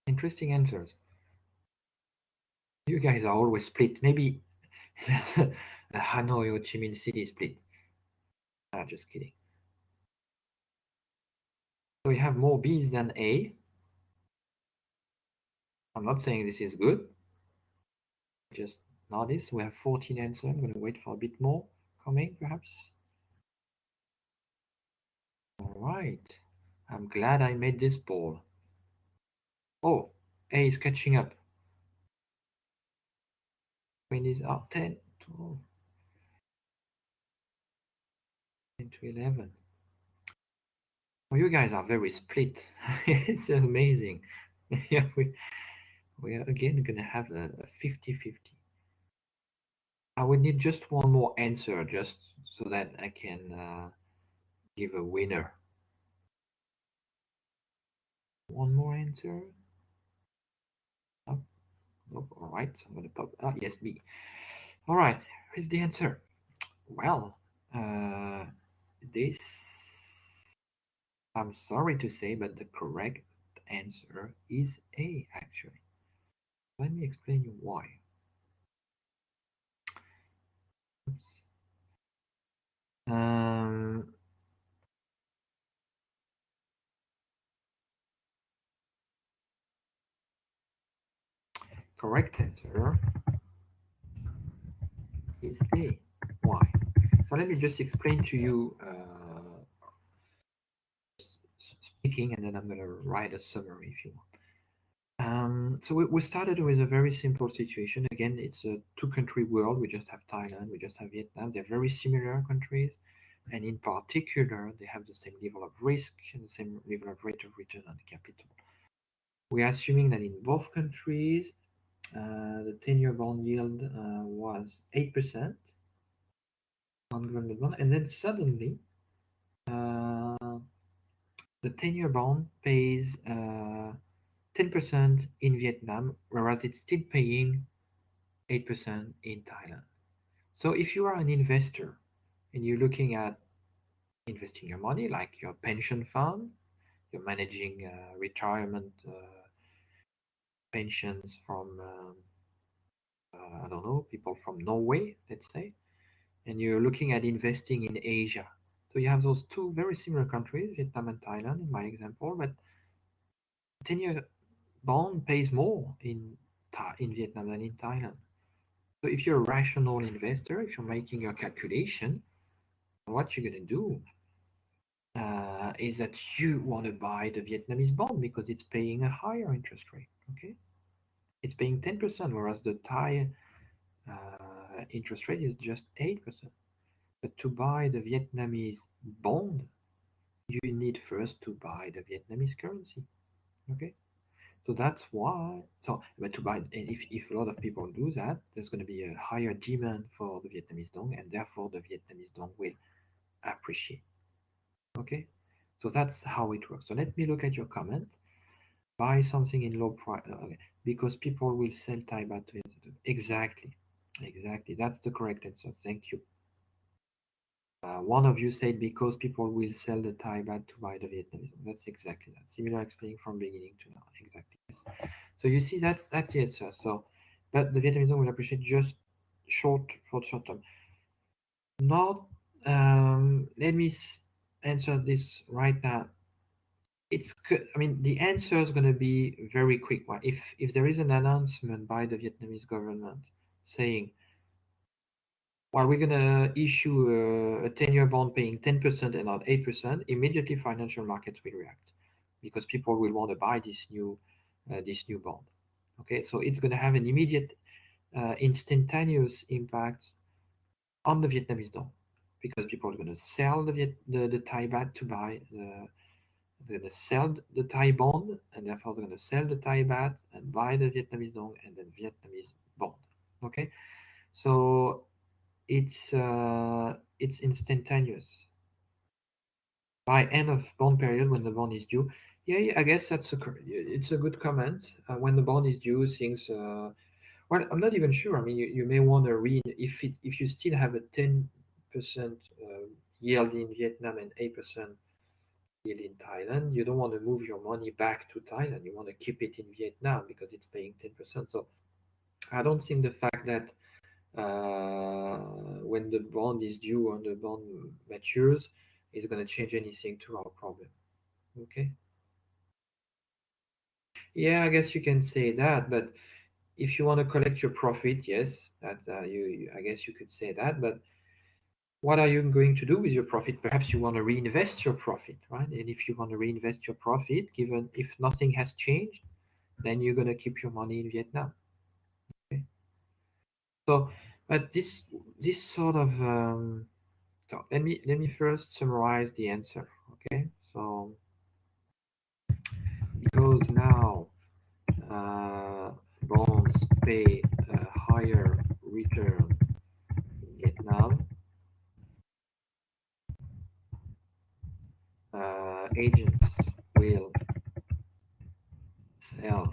Interesting answers. You guys are always split. Maybe that's a Hanoi or Ho Chi Minh City split. Ah, just kidding. So we have more B's than A. I'm not saying this is good. Just notice we have 14 answers. I'm going to wait for a bit more coming, perhaps. All right. I'm glad I made this poll. Oh, A is catching up. When is up 10, 12, 10 to 11. Oh, you guys are very split. It's amazing. Yeah, we are again going to have a 50-50. I would need just one more answer just so that I can give a winner. One more answer. Oh, nope. All right, so I'm going to pop. Yes, B. All right, here's the answer. Well, this, I'm sorry to say, but the correct answer is A, actually. Let me explain you why. Oops. Correct answer is A. Why? So let me just explain to you speaking, and then I'm going to write a summary if you want. So we started with a very simple situation. Again, it's a two-country world. We just have Thailand, we just have Vietnam. They're very similar countries, and in particular, they have the same level of risk and the same level of rate of return on capital. We are assuming that in both countries, the 10-year bond yield was 8% on government bond, and then suddenly uh, the 10-year bond pays 10% in Vietnam, whereas it's still paying 8% in Thailand. So if you are an investor and you're looking at investing your money, like your pension fund, you're managing retirement pensions from, I don't know, people from Norway, let's say, and you're looking at investing in Asia. So you have those two very similar countries, Vietnam and Thailand, in my example, but 10-year bond pays more in Vietnam than in Thailand. So if you're a rational investor, if you're making your calculation, what you're going to do is that you want to buy the Vietnamese bond because it's paying a higher interest rate. Okay, it's paying 10%, whereas the Thai interest rate is just 8%. But to buy the Vietnamese bond, you need first to buy the Vietnamese currency. Okay, so that's why. So, but to buy, and if a lot of people do that, there's going to be a higher demand for the Vietnamese dong, and therefore the Vietnamese dong will appreciate. Okay, so that's how it works. So let me look at your comment. Buy something in low price, okay, because people will sell Thai baht to it. Exactly, exactly. That's the correct answer. Thank you. One of you said because people will sell the Thai baht to buy the Vietnamese. That's exactly that. Similar explaining from beginning to now. Exactly. Yes. So you see, that's the answer. So, but the Vietnamese will appreciate just short term. Not. Let me answer this right now. It's good. I mean, the answer is going to be very quick one. If there is an announcement by the Vietnamese government saying, "Well, we're going to issue a 10-year bond paying 10% and not 8%," immediately financial markets will react because people will want to buy this new bond. Okay, so it's going to have an immediate, instantaneous impact on the Vietnamese dong because people are going to sell the Thai baht to buy they're going to sell the Thai bond, and therefore they're going to sell the Thai baht and buy the Vietnamese dong and then Vietnamese bond. Okay, so it's instantaneous. By end of bond period, when the bond is due, yeah, I guess it's a good comment. When the bond is due, things. Well, I'm not even sure. I mean, you may want to read if you still have a 10% yield in Vietnam and 8% yield in Thailand, you don't want to move your money back to Thailand. You want to keep it in Vietnam because it's paying 10%. So I don't think the fact that uh, when the bond is due or the bond matures is going to change anything to our problem. Okay. Yeah, I guess you can say that, but if you want to collect your profit, yes, that I guess you could say that, but what are you going to do with your profit? Perhaps you want to reinvest your profit, right? And if you want to reinvest your profit, given if nothing has changed, then you're going to keep your money in Vietnam. Okay? So, but this sort of so let me first summarize the answer. Okay, so because now uh, bonds pay a higher return in Vietnam, agents will sell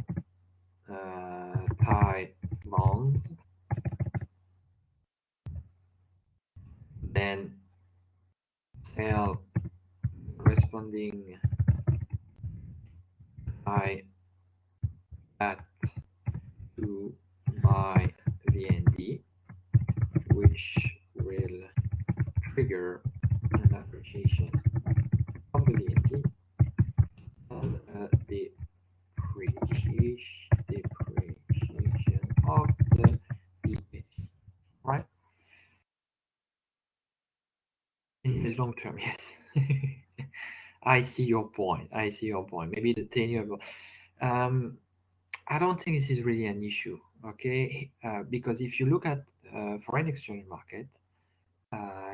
Thai bonds, then sell corresponding Thai baht to buy VND, which will trigger an appreciation of the VND and depreciation of the VND, right? In the long term, yes. I see your point. I see your point. Maybe the 10-year. Um, I don't think this is really an issue, okay? Because if you look at foreign exchange market,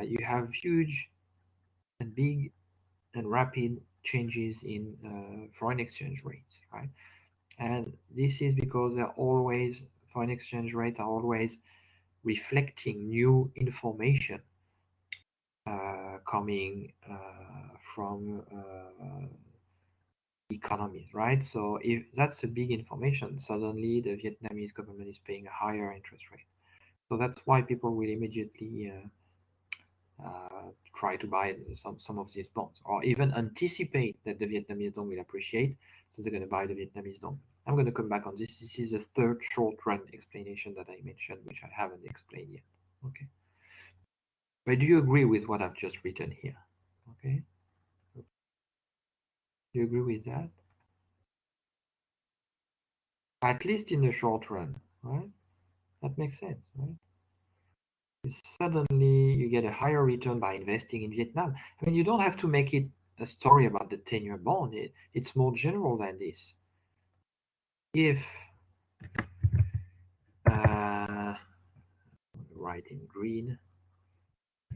you have huge and big and rapid changes in foreign exchange rates, right? And this is because they're always, foreign exchange rate are always reflecting new information coming from economies, right? So if that's a big information, suddenly the Vietnamese government is paying a higher interest rate. So that's why people will immediately try to buy some of these bonds, or even anticipate that the Vietnamese dong will appreciate, so they're going to buy the Vietnamese dong. I'm going to come back on this. This is the third short run explanation that I mentioned, which I haven't explained yet. Okay. But do you agree with what I've just written here? Okay. Do you agree with that? At least in the short run, right? That makes sense, right? Suddenly you get a higher return by investing in Vietnam. I mean, you don't have to make it a story about the 10-year bond. It's more general than this. If write in green,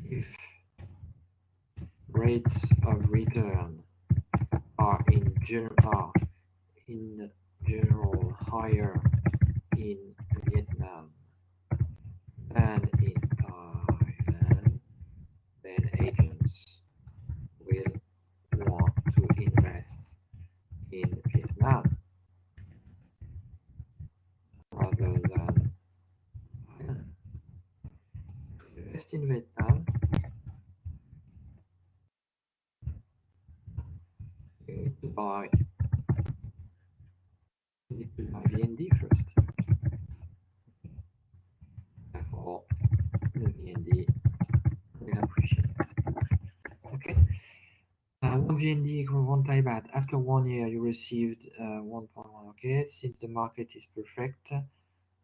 if rates of return are in general higher in Vietnam than in Thailand, then agents will want to invest in Vietnam rather than Thailand. Invest in Vietnam, you need to buy VND first. Therefore, the VND will appreciate. Okay. One VND equal one Thai baht. After 1 year, you received 1.1. Okay. Since the market is perfect,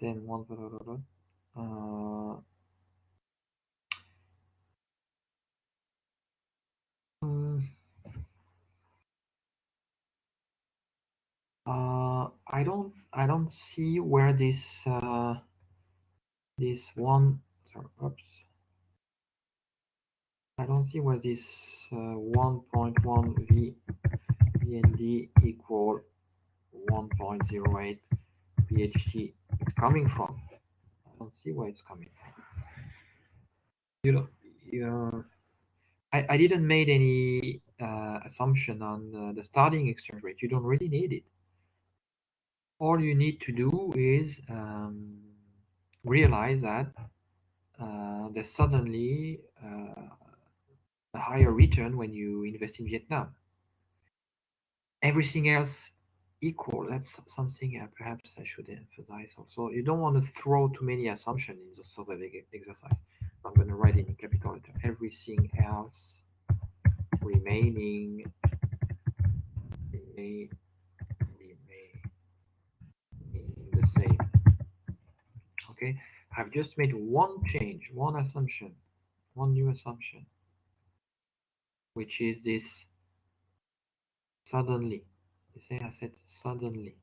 then one. Mm, I don't see where this one. Sorry, oops. I don't see where this 1.1 VND equal 1.08 PHT is coming from. I don't see where it's coming from. You know, you, I didn't made any assumption on the starting exchange rate. You don't really need it. All you need to do is realize that there's suddenly a higher return when you invest in Vietnam. Everything else equal. That's something perhaps I should emphasize also. You don't want to throw too many assumptions in this sort of exercise. I'm going to write it in capital letter. Everything else remaining remain the same. Okay, I've just made one change, one assumption, one new assumption, which is this suddenly. You see, I said suddenly.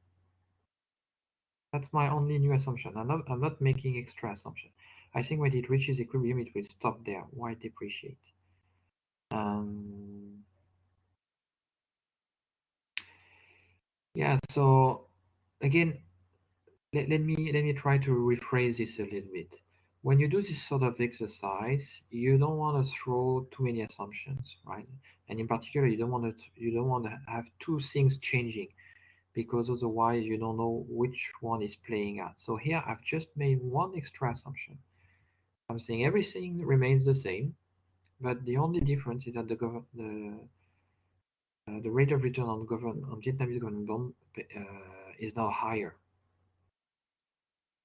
That's my only new assumption. I'm not making extra assumption. I think when it reaches equilibrium, it will stop there. Why depreciate? Um, yeah. So again, let me try to rephrase this a little bit. When you do this sort of exercise, you don't want to throw too many assumptions, right? And in particular, you don't want to have two things changing, because otherwise you don't know which one is playing out. So here I've just made one extra assumption. I'm saying everything remains the same, but the only difference is that the rate of return on Vietnamese government bond is now higher.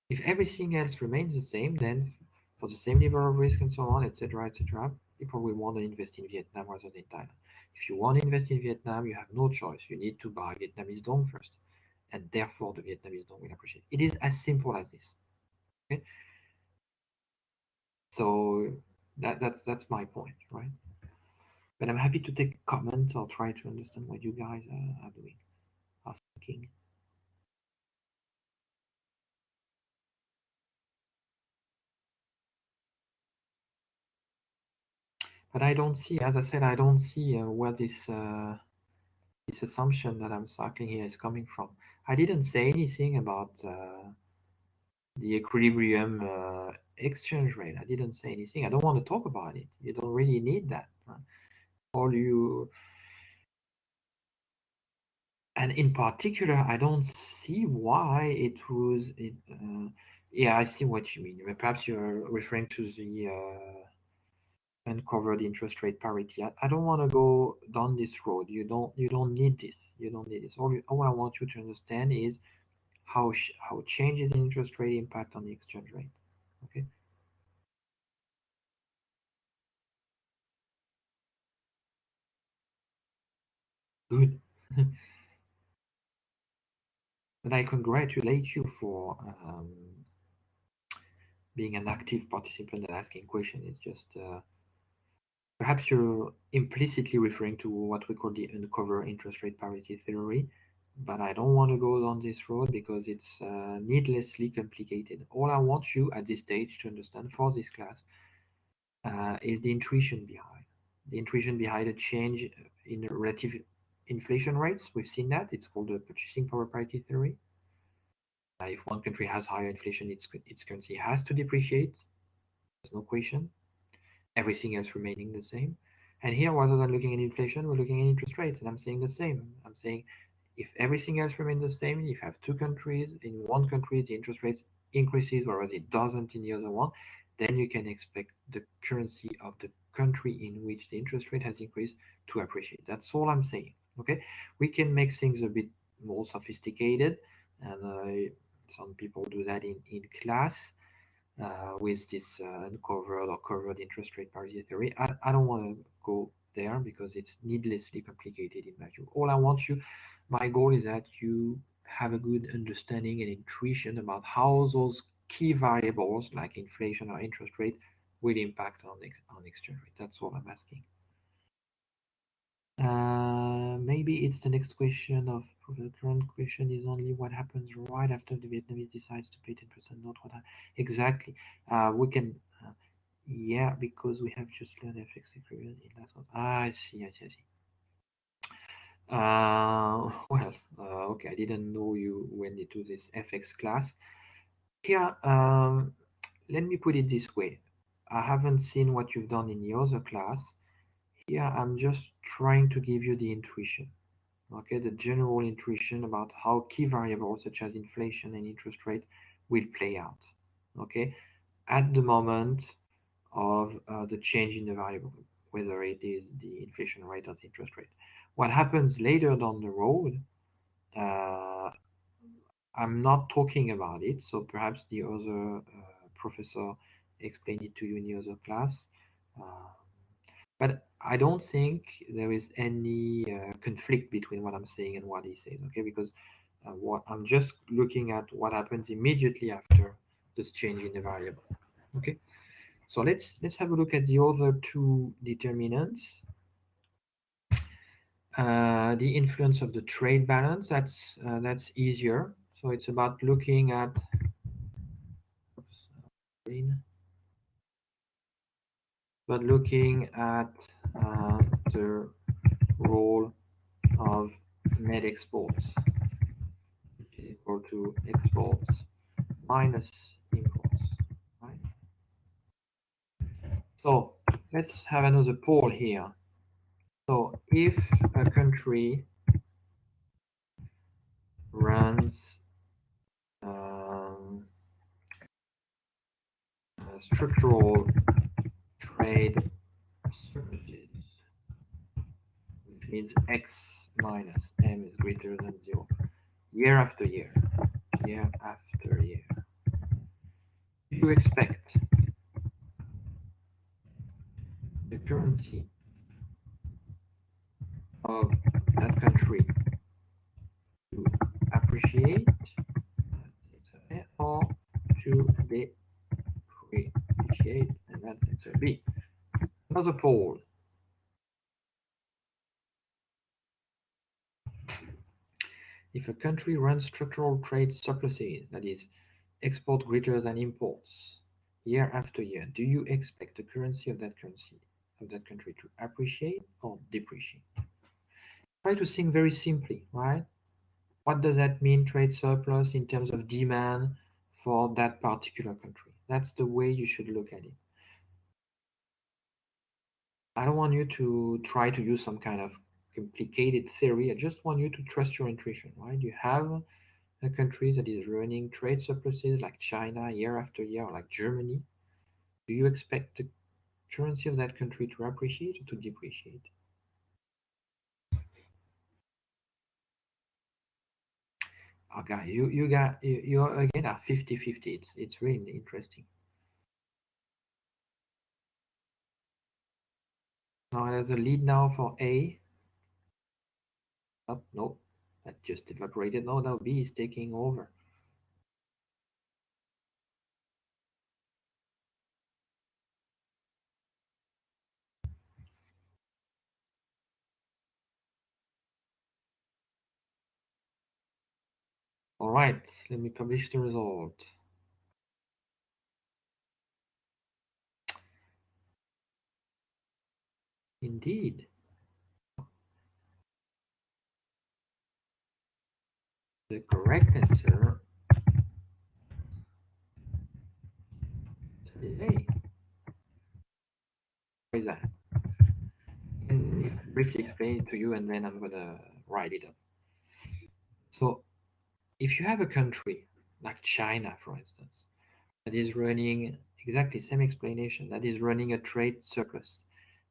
If everything else remains the same, then for the same level of risk and so on, etc., people will want to invest in Vietnam rather than Thailand. If you want to invest in Vietnam, you have no choice. You need to buy Vietnamese dong first, and therefore the Vietnamese dong will appreciate. It is as simple as this. Okay, so that's my point, right? But I'm happy to take comments or try to understand what you guys are doing, are thinking. But I don't see, as I said, I don't see where this assumption that I'm circling here is coming from. I didn't say anything about the equilibrium exchange rate. I didn't say anything. I don't want to talk about it. You don't really need that. Right? All you, and in particular, I don't see why it was. Yeah, I see what you mean. Perhaps you're referring to the uncovered interest rate parity. I don't want to go down this road. You don't need this. You don't need this. All I want you to understand is how changes in interest rate impact on the exchange rate. Okay. Good. But I congratulate you for being an active participant and asking questions. It's just perhaps you're implicitly referring to what we call the uncovered interest rate parity theory, but I don't want to go down this road because it's needlessly complicated. All I want you at this stage to understand for this class is the intuition behind. The intuition behind a change in relative inflation rates. We've seen that. It's called the purchasing power parity theory. If one country has higher inflation, its currency has to depreciate. There's no question. Everything else remaining the same. And here, rather than looking at inflation, we're looking at interest rates, and I'm saying the same. I'm saying if everything else remains the same, if you have two countries, in one country the interest rate increases, whereas it doesn't in the other one, then you can expect the currency of the country in which the interest rate has increased to appreciate. That's all I'm saying. Okay, we can make things a bit more sophisticated, and some people do that in class with this uncovered or covered interest rate parity theory. I don't want to go there because it's needlessly complicated in my view. All I want you, my goal is that you have a good understanding and intuition about how those key variables like inflation or interest rate will impact on exchange rate. That's all I'm asking. Maybe it's the next question of the current question is only what happens right after the Vietnamese decides to pay 10%, not what exactly. We can, yeah, because we have just learned FX equivalent in last one. I see, I see, I see. Well, okay, I didn't know you went into this FX class. Here, let me put it this way. I haven't seen what you've done in the other class. Here, I'm just trying to give you the intuition. Okay, the general intuition about how key variables such as inflation and interest rate will play out. Okay, at the moment of the change in the variable, whether it is the inflation rate or the interest rate. What happens later down the road, uh, I'm not talking about it, so perhaps the other professor explained it to you in the other class. Uh, but I don't think there is any conflict between what I'm saying and what he says, okay? Because what I'm just looking at what happens immediately after this change in the variable, okay? So let's have a look at the other two determinants. The influence of the trade balance, that's easier. So it's about looking at green, but looking at the role of net exports, which is equal to exports minus imports, right? So let's have another poll here. So if a country runs um, structural trade surpluses, which means x minus m is greater than 0, year after year, year after year, do you expect the currency of that country to appreciate or to depreciate? And that's answer B. Another poll. If a country runs structural trade surpluses, that is, export greater than imports, year after year, do you expect the currency of that country to appreciate or depreciate? Try to think very simply, right? What does that mean, trade surplus, in terms of demand for that particular country? That's the way you should look at it. I don't want you to try to use some kind of complicated theory. I just want you to trust your intuition, right? You have a country that is running trade surpluses like China year after year, or like Germany. Do you expect the currency of that country to appreciate or to depreciate? Okay, you again are 50-50. It's really interesting. Now there's a lead now for A. Oh, no, that just evaporated. No, now B is taking over. All right, let me publish the result. Indeed, the correct answer is A. What is that? And briefly explain it to you, and then I'm gonna write it up. So, if you have a country like China, for instance, that is running exactly same explanation, that is running a trade surplus,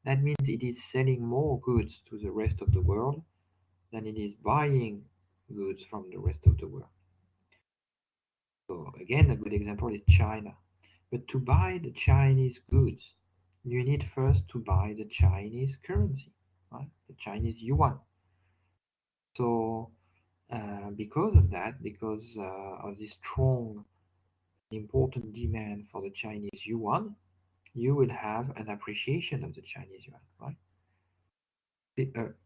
that means it is selling more goods to the rest of the world than it is buying goods from the rest of the world. So again, a good example is China. But to buy the Chinese goods, you need first to buy the Chinese currency, right? The Chinese yuan. So because of that, because of this strong, important demand for the Chinese yuan, you will have an appreciation of the Chinese yuan, right?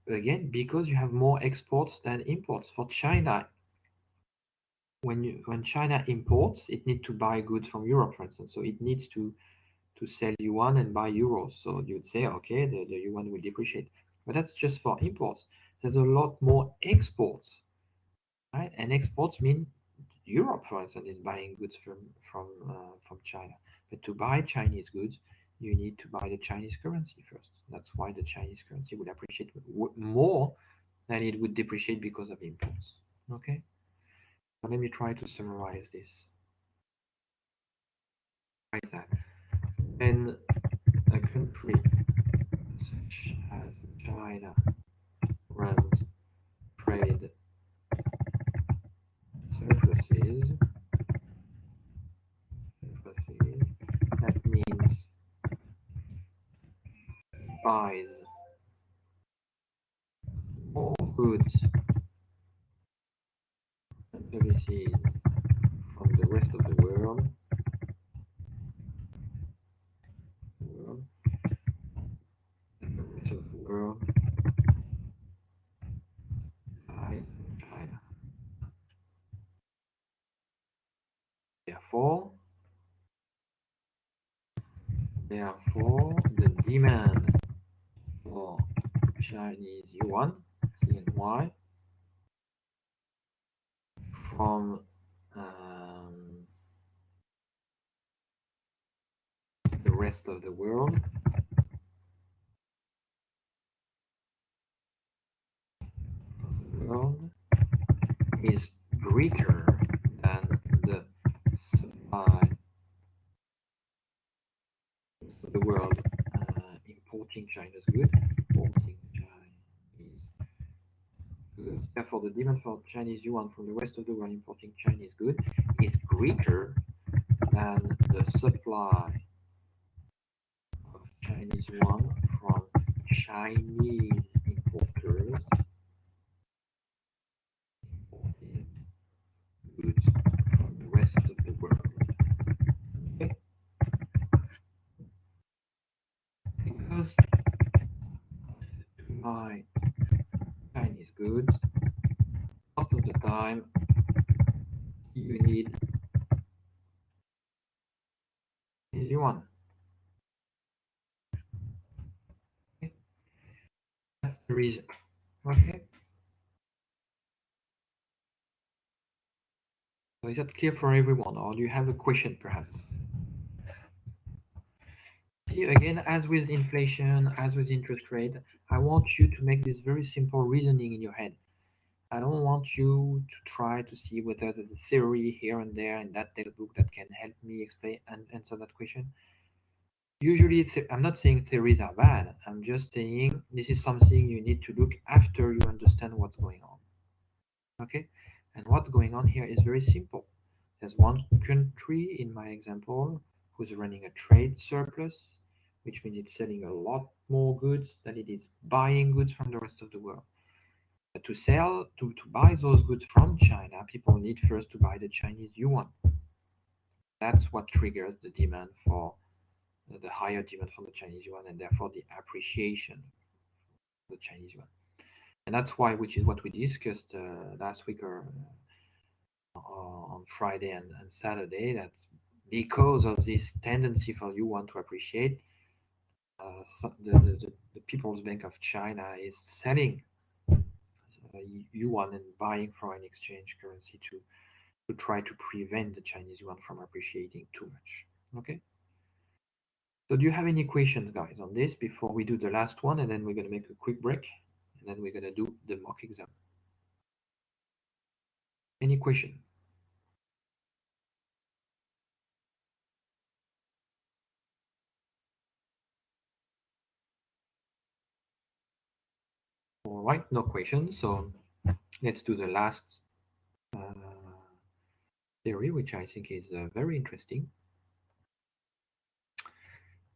Again, because you have more exports than imports. For China, when China imports, it needs to buy goods from Europe, for instance. So it needs to sell yuan and buy euros. So you'd say, okay, the yuan will depreciate. But that's just for imports. There's a lot more exports, right? And exports mean Europe, for instance, is buying goods from China. But to buy Chinese goods, you need to buy the Chinese currency first. That's why the Chinese currency would appreciate more than it would depreciate because of imports. Okay? So let me try to summarize this. Like that. When a country such as China runs trade surpluses, that means buys more goods and services from the rest of the world, the rest of the world buys China. Therefore, the demand for Chinese yuan, CNY, from the rest of the world is greater than the supply of the world importing China's goods, importing Chinese goods. Therefore, the demand for Chinese yuan from the rest of the world importing Chinese goods is greater than the supply of Chinese yuan from Chinese importers importing goods from the rest of the world. Okay? Because to buy Chinese goods, most of the time you need yuan. Okay? That's the reason. Okay? Is that clear for everyone, or do you have a question perhaps? See, again, as with inflation, as with interest rate, I want you to make this very simple reasoning in your head. I don't want you to try to see whether the theory here and there in that textbook that can help me explain and answer that question. Usually, I'm not saying theories are bad. I'm just saying this is something you need to look after you understand what's going on. Okay? And what's going on here is very simple. There's one country in my example who's running a trade surplus, which means it's selling a lot more goods than it is buying goods from the rest of the world. But to buy those goods from China, people need first to buy the Chinese yuan. That's what triggers the demand for the higher demand for the Chinese yuan and therefore the appreciation of the Chinese yuan. And that's why, which is what we discussed last week or on Friday and Saturday, that because of this tendency for yuan to appreciate, so the People's Bank of China is selling yuan and buying foreign exchange currency to try to prevent the Chinese yuan from appreciating too much. Okay. So do you have any questions, guys, on this before we do the last one, and then we're going to make a quick break, and then we're going to do the mock exam? Any question? All right, no questions. So let's do the last theory, which I think is very interesting.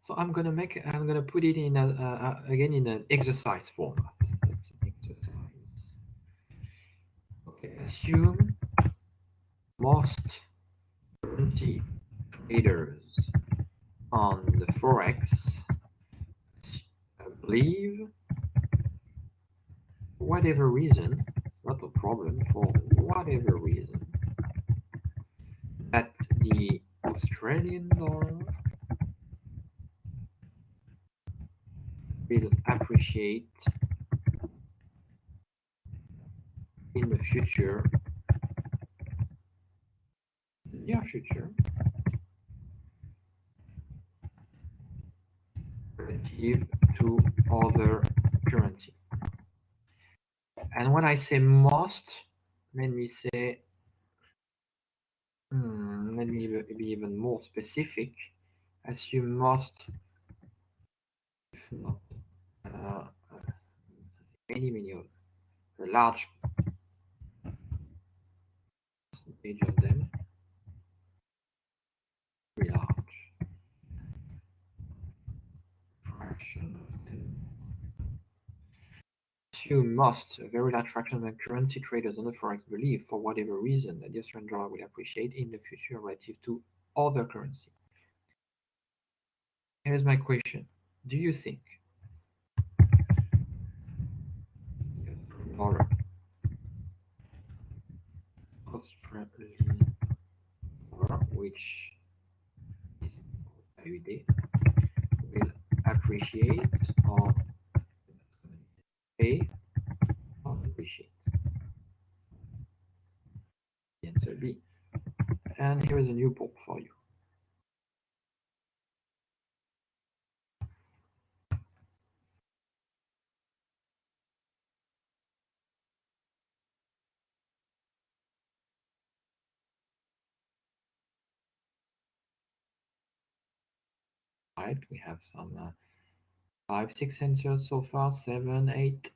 So I'm gonna put it in again in an exercise format. That's an exercise. Okay, assume most currency traders on the forex believe, for whatever reason, it's not a problem, for whatever reason, that the Australian dollar will appreciate in the future, near future, relative to other currency. And when I say most, let me say, let me be even more specific. Assume most, if not many of a large percentage of them, very large fraction of them. Assume most, a very large fraction of the currency traders on the forex believe, for whatever reason, that the Australian dollar will appreciate in the future relative to other currency. Here's my question: do you think dollar Australian dollar, which is everyday, will appreciate or pay or appreciate? The answer B. And here is a new poll for you. Right, we have some 5, 6 answers so far, 7, 8.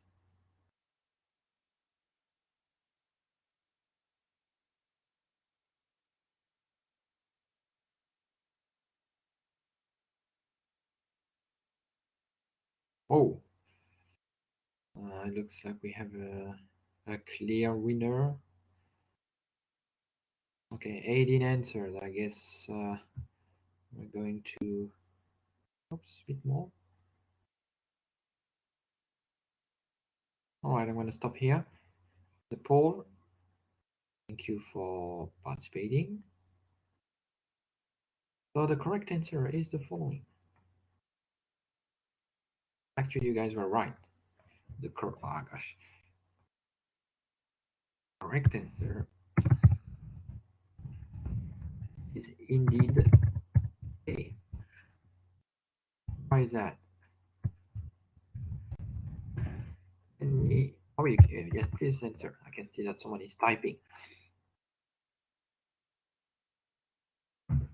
Oh, it looks like we have a clear winner. Okay, 18 answers. I guess we're going to, oops, a bit more. All right, I'm going to stop here. The poll. Thank you for participating. So the correct answer is the following. Actually, you guys were right. Oh gosh. Correct answer is indeed A. Why is that? And me, oh, yes, please answer. I can see that someone is typing. I'm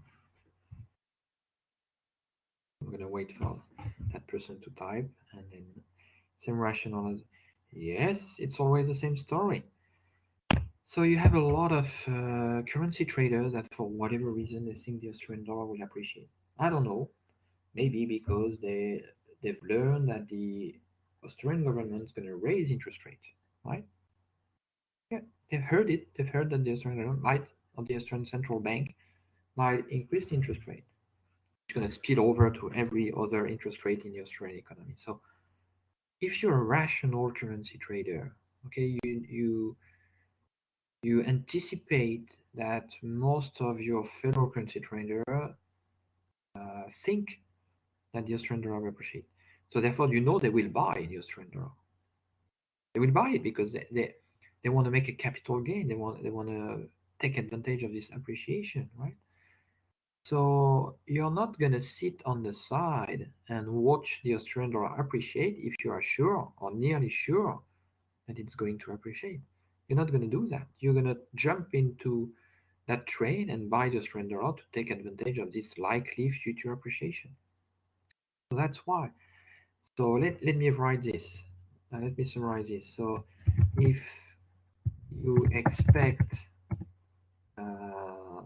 gonna wait for that person to type, and then same rationale as yes, it's always the same story. So you have a lot of currency traders that, for whatever reason, they think the Australian dollar will appreciate. I don't know. Maybe because they've learned that the Australian government is going to raise interest rates, right? Yeah, they've heard it. They've heard that the Australian government might, or the Australian central bank might increase the interest rate. It's going to spill over to every other interest rate in the Australian economy. So if you're a rational currency trader, okay, you anticipate that most of your fellow currency trader think that the Australian dollar will appreciate. So therefore, you know they will buy the Australian dollar. They will buy it because they want to make a capital gain. They want to take advantage of this appreciation, right? So you're not gonna sit on the side and watch the Australian dollar appreciate if you are sure or nearly sure that it's going to appreciate. You're not gonna do that. You're gonna jump into that trade and buy the Australian dollar to take advantage of this likely future appreciation. So that's why. So let me write this. Let me summarize this. So if you expect uh,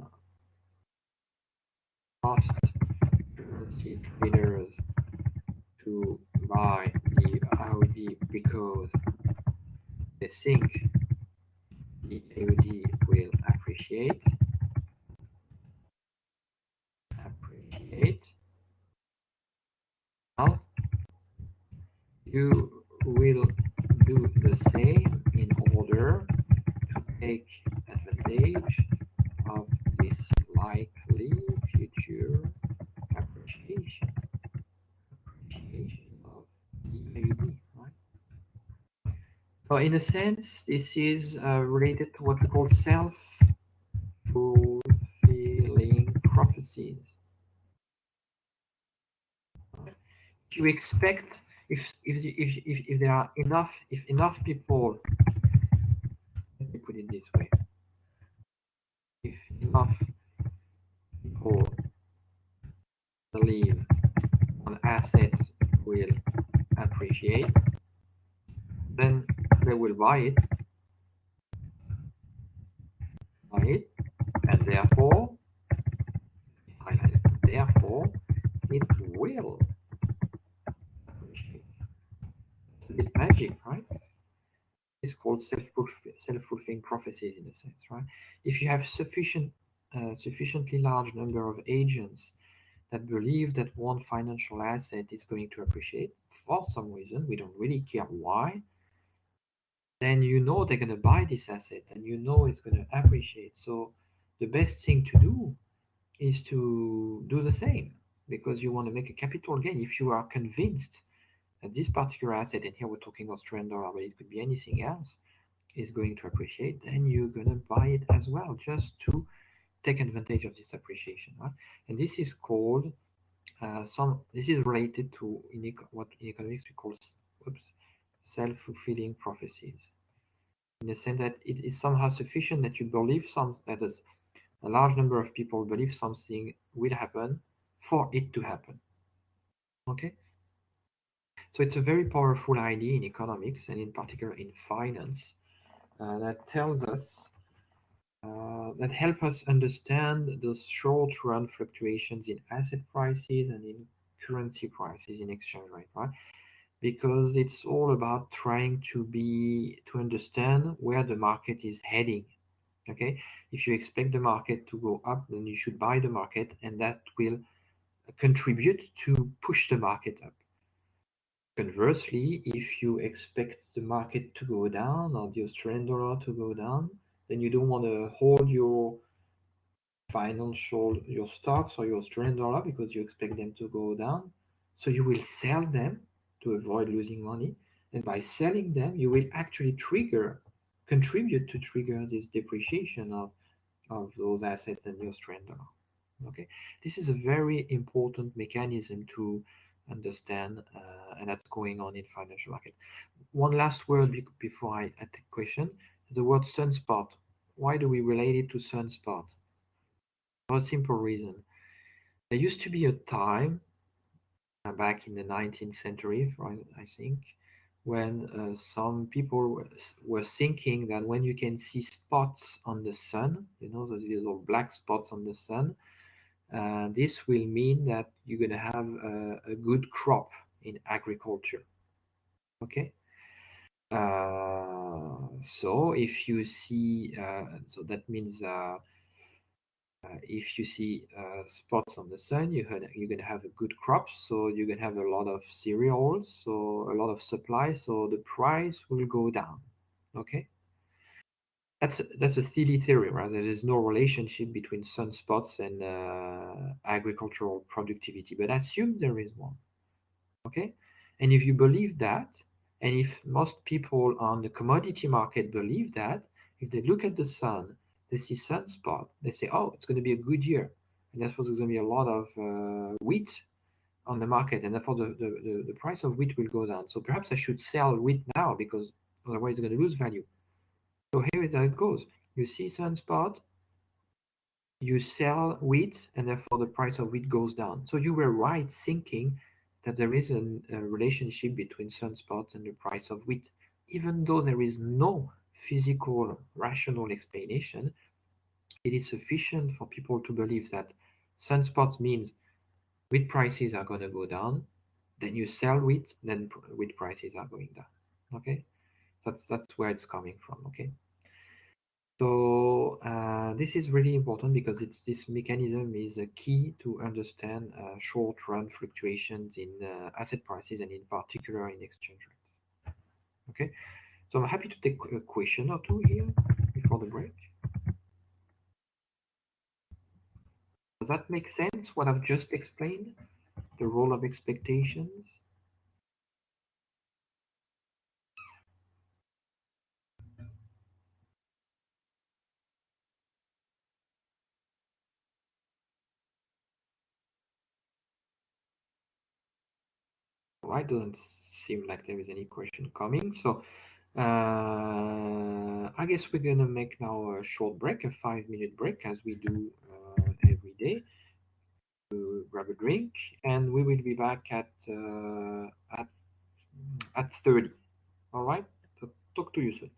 most currency traders to buy the AUD because they think the AUD will appreciate, well, you will do the same in order to take advantage of this likely future appreciation, of the AUD, right? So in a sense, this is related to what we call self-fulfilling prophecies. If you expect, if there are enough, if enough people, let me put it this way, if enough people believe an asset will appreciate, then they will buy it, and therefore, highlight it, therefore, it will appreciate. It's a bit magic, right? It's called self-fulfilling prophecies in a sense, right? If you have sufficiently large number of agents that believe that one financial asset is going to appreciate for some reason, we don't really care why, then you know they're going to buy this asset and you know it's going to appreciate. So the best thing to do is to do the same because you want to make a capital gain. If you are convinced that this particular asset, and here we're talking Australian dollar, but it could be anything else, is going to appreciate, then you're going to buy it as well just to take advantage of this appreciation, right? And this is called this is related to what in economics we call self-fulfilling prophecies, in the sense that it is somehow sufficient that you believe that is a large number of people believe something will happen for it to happen. Okay, so it's a very powerful idea in economics and in particular in finance that tells us that help us understand those short-run fluctuations in asset prices and in currency prices in exchange rate, right? Because it's all about trying to understand where the market is heading. Okay, if you expect the market to go up, then you should buy the market, and that will contribute to push the market up. Conversely, if you expect the market to go down or the Australian dollar to go down, then you don't want to hold your stocks or your Australian dollar because you expect them to go down. So you will sell them to avoid losing money. And by selling them, you will actually contribute to trigger this depreciation of those assets in the Australian dollar. Okay, this is a very important mechanism to understand, and that's going on in financial market. One last word before I take question. The word sunspot. Why do we relate it to sunspot? For a simple reason. There used to be a time back in the 19th century, I think, when some people were thinking that when you can see spots on the sun, those little black spots on the sun, this will mean that you're going to have a good crop in agriculture. Okay. So if you see, so that means if you see spots on the sun, you're gonna have a good crop. So you're gonna have a lot of cereals, so a lot of supply. So the price will go down. Okay, that's a silly theory, right? There is no relationship between sunspots and agricultural productivity, but assume there is one. Okay, and if you believe that, and if most people on the commodity market believe that, if they look at the sun, they see sunspot, they say, oh, it's going to be a good year, and therefore there's going to be a lot of wheat on the market, and therefore the price of wheat will go down. So perhaps I should sell wheat now because otherwise it's going to lose value. So here is how it goes. You see sunspot, you sell wheat, and therefore the price of wheat goes down. So you were right thinking that there is a relationship between sunspots and the price of wheat, even though there is no physical rational explanation. It is sufficient for people to believe that sunspots means wheat prices are going to go down. Then you sell wheat, then wheat prices are going down. Okay, that's where it's coming from. Okay. So this is really important because this mechanism is a key to understand short-run fluctuations in asset prices and in particular in exchange rates. Okay, so I'm happy to take a question or two here before the break. Does that make sense? What I've just explained, the role of expectations. Right? Doesn't seem like there is any question coming. So I guess we're gonna make now a short break, a 5-minute break, as we do every day, to grab a drink, and we will be back at 30. All right. So talk to you soon.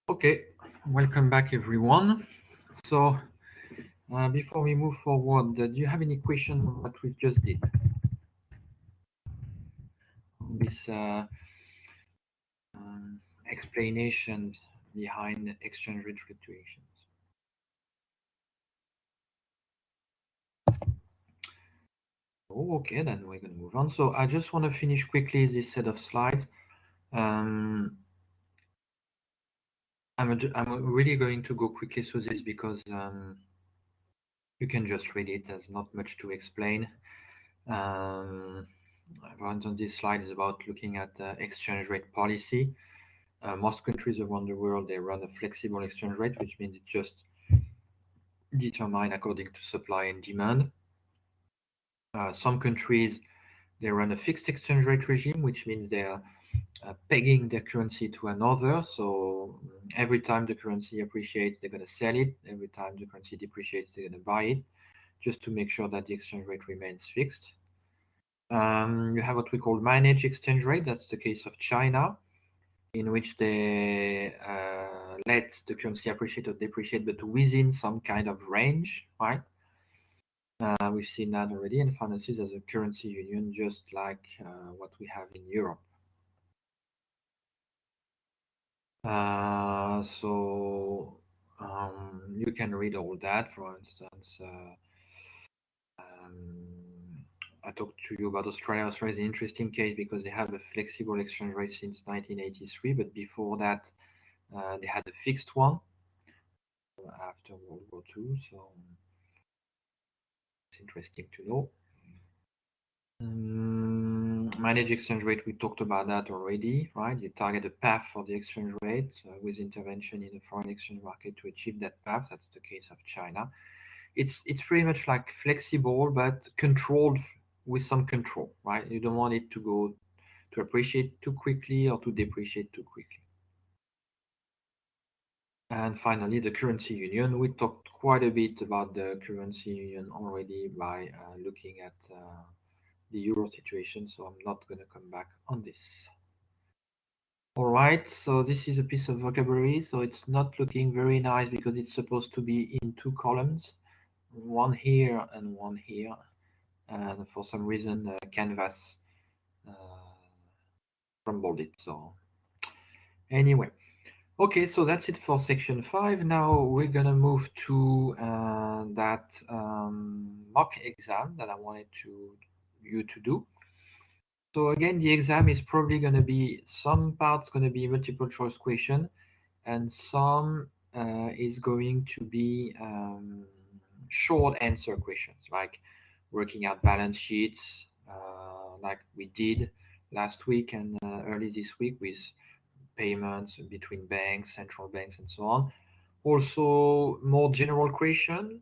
Okay, welcome back everyone. So before we move forward, do you have any question on what we just did? This explanations behind exchange rate fluctuations. Oh, okay, then we're going to move on. So I just want to finish quickly this set of slides. Um, I'm really going to go quickly through this because you can just read it. There's not much to explain. Um, on this slide is about looking at exchange rate policy. Most countries around the world, they run a flexible exchange rate, which means it's just determined according to supply and demand. Some countries, they run a fixed exchange rate regime, which means they are pegging their currency to another. So every time the currency appreciates, they're going to sell it. Every time the currency depreciates, they're going to buy it, just to make sure that the exchange rate remains fixed. You have what we call managed exchange rate. That's the case of China, in which they let the currency appreciate or depreciate, but within some kind of range, right? We've seen that already, and finances as a currency union, just like what we have in Europe. You can read all that. For instance, I talked to you about Australia. Australia is an interesting case because they have a flexible exchange rate since 1983, but before that, they had a fixed one after World War II. So it's interesting to know. Managed exchange rate, we talked about that already, right? You target a path for the exchange rate with intervention in the foreign exchange market to achieve that path. That's the case of China. It's pretty much like flexible, but controlled with some control, right? You don't want it to go to appreciate too quickly or to depreciate too quickly. And finally, the currency union. We talked quite a bit about the currency union already by looking at the euro situation, so I'm not going to come back on this. All right, so this is a piece of vocabulary, so it's not looking very nice because it's supposed to be in two columns, one here and one here, and for some reason Canvas uh, crumbled it. So anyway, okay, so that's it for section 5. Now we're gonna move to that mock exam that I wanted you to do. So again, the exam is probably going to be, some parts going to be multiple choice question, and some is going to be short answer questions, like working out balance sheets, like we did last week and early this week with payments between banks, central banks, and so on. Also, more general question.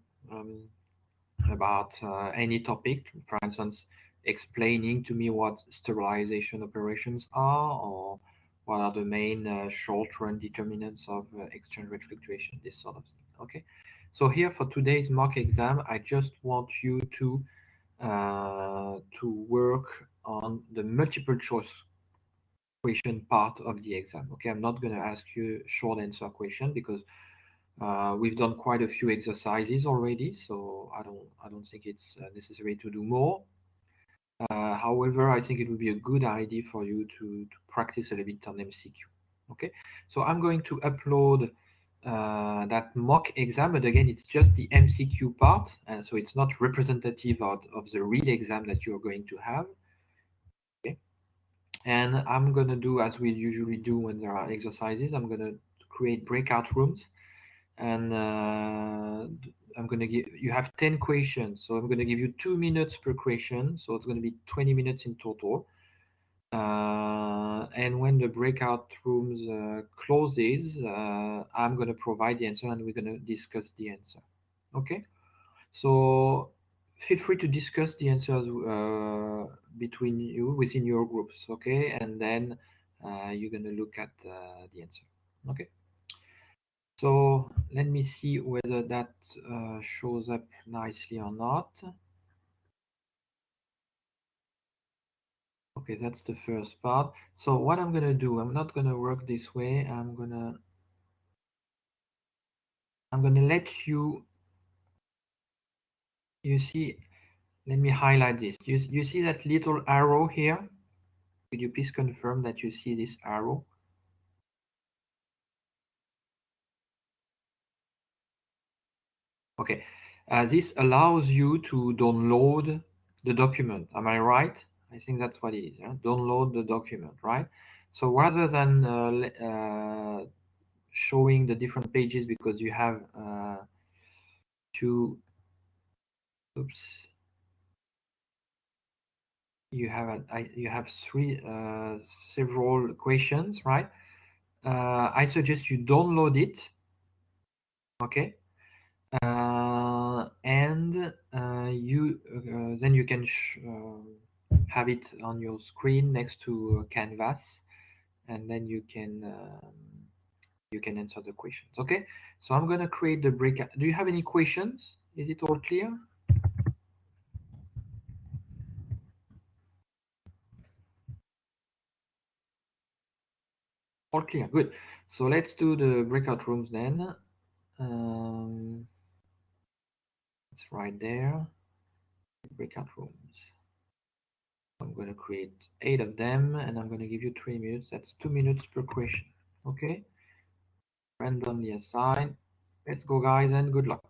About any topic, for instance, explaining to me what sterilization operations are, or what are the main short-run determinants of exchange rate fluctuation, this sort of thing. Okay, so here for today's mock exam, I just want you to work on the multiple choice question part of the exam. Okay, I'm not going to ask you short answer question because we've done quite a few exercises already, so I don't think it's necessary to do more. However, I think it would be a good idea for you to practice a little bit on MCQ. Okay, so I'm going to upload that mock exam, but again, it's just the MCQ part, and so it's not representative of the real exam that you're going to have. Okay, and I'm gonna do as we usually do when there are exercises. I'm gonna create breakout rooms, and I'm going to give you have 10 questions, so I'm going to give you 2 minutes per question, so it's going to be 20 minutes in total. And when the breakout rooms closes, I'm going to provide the answer and we're going to discuss the answer. Okay, so feel free to discuss the answers between you within your groups. Okay, and then you're going to look at the answer. Okay. So let me see whether that shows up nicely or not. Okay, that's the first part. So what I'm gonna do, I'm not gonna work this way. I'm gonna I'm going to let you, you see, let me highlight this. You see that little arrow here? Could you please confirm that you see this arrow? Okay, this allows you to download the document. Am I right? I think that's what it is. Huh? Download the document, right? So rather than showing the different pages, because you have two, oops, you have three several questions, right? I suggest you download it, okay, and you then you can have it on your screen next to Canvas, and then you can answer the questions. Okay, so I'm gonna create the breakout. Do you have any questions? Is it all clear? All clear. Good. So let's do the breakout rooms then. It's right there. Breakout rooms. I'm going to create 8 of them, and I'm going to give you 3 minutes. That's 2 minutes per question. Okay? Randomly assigned. Let's go, guys, and good luck.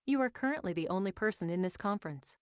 You are currently the only person in this conference.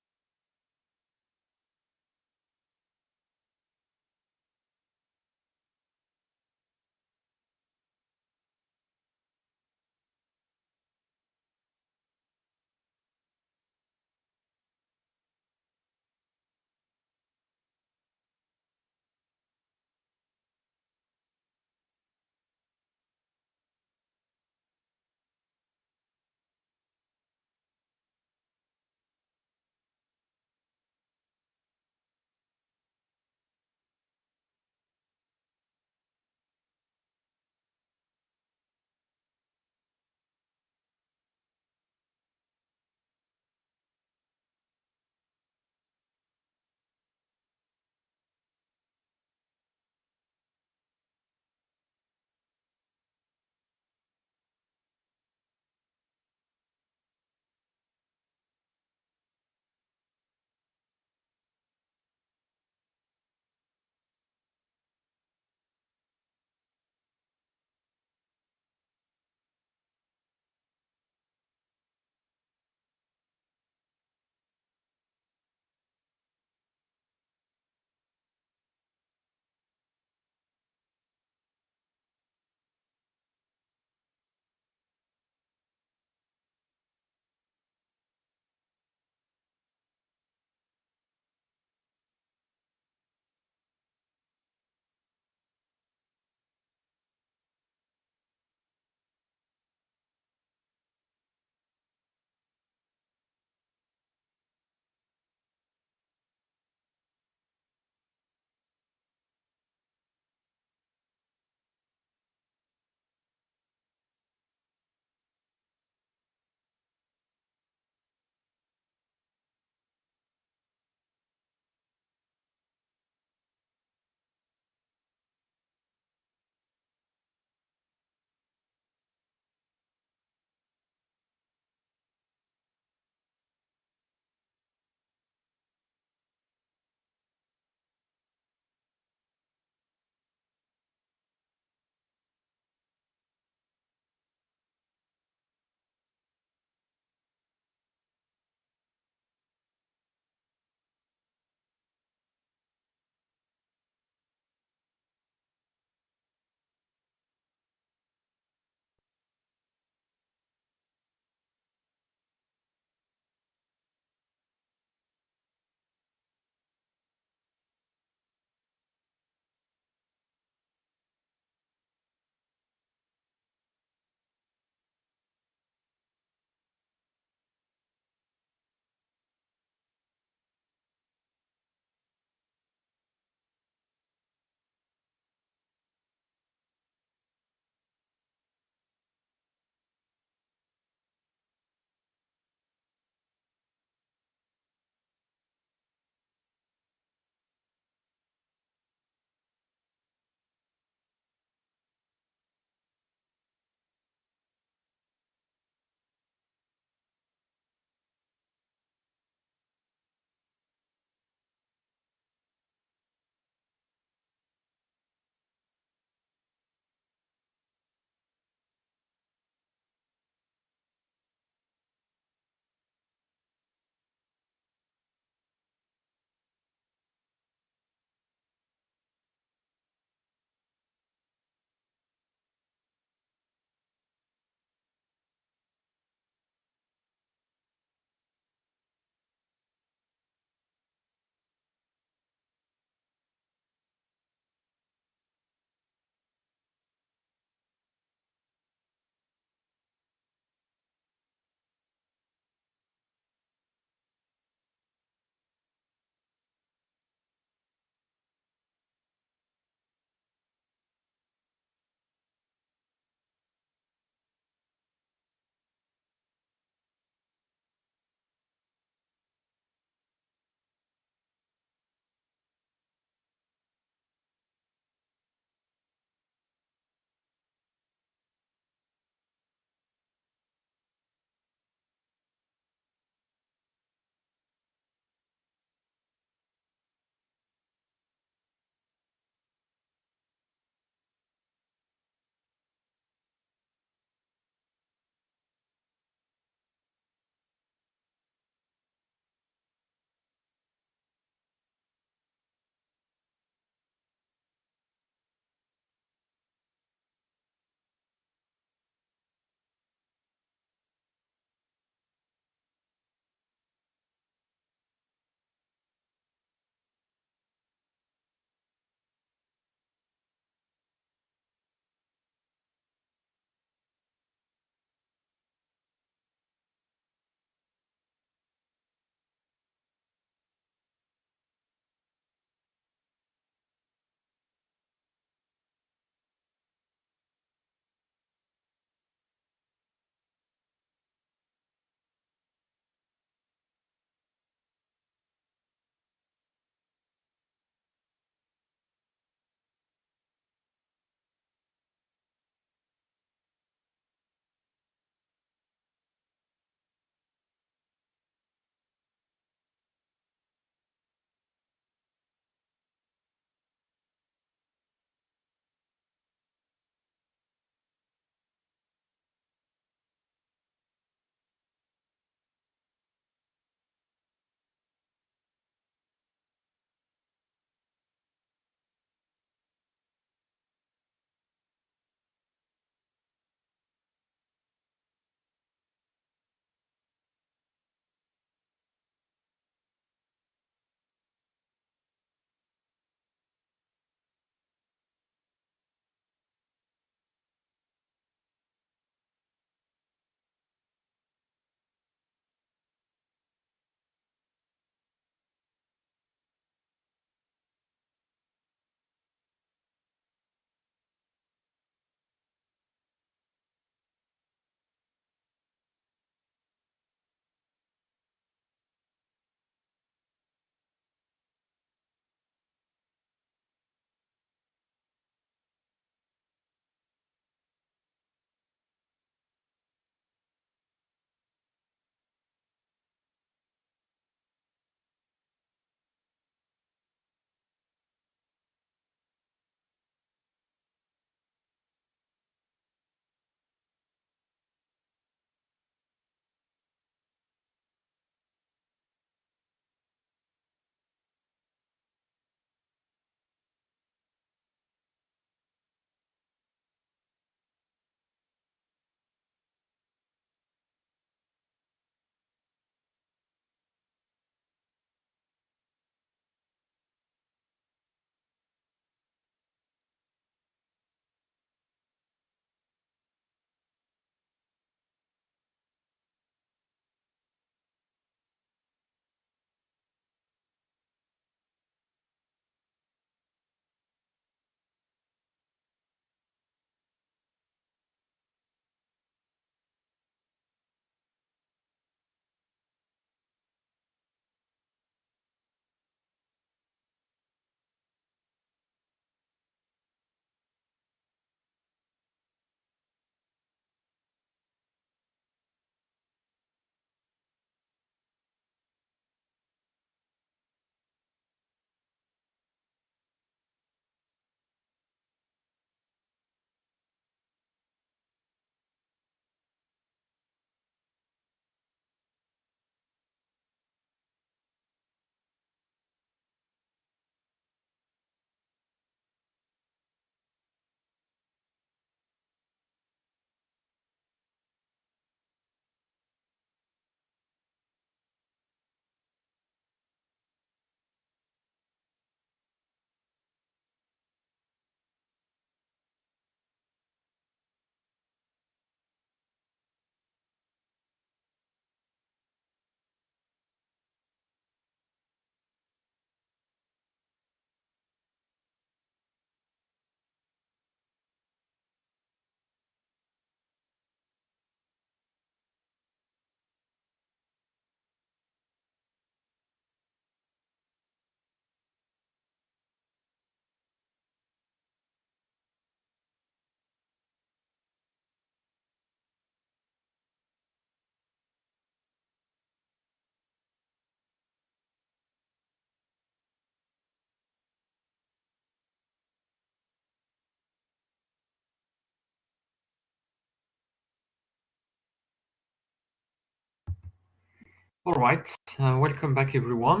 All right, welcome back everyone.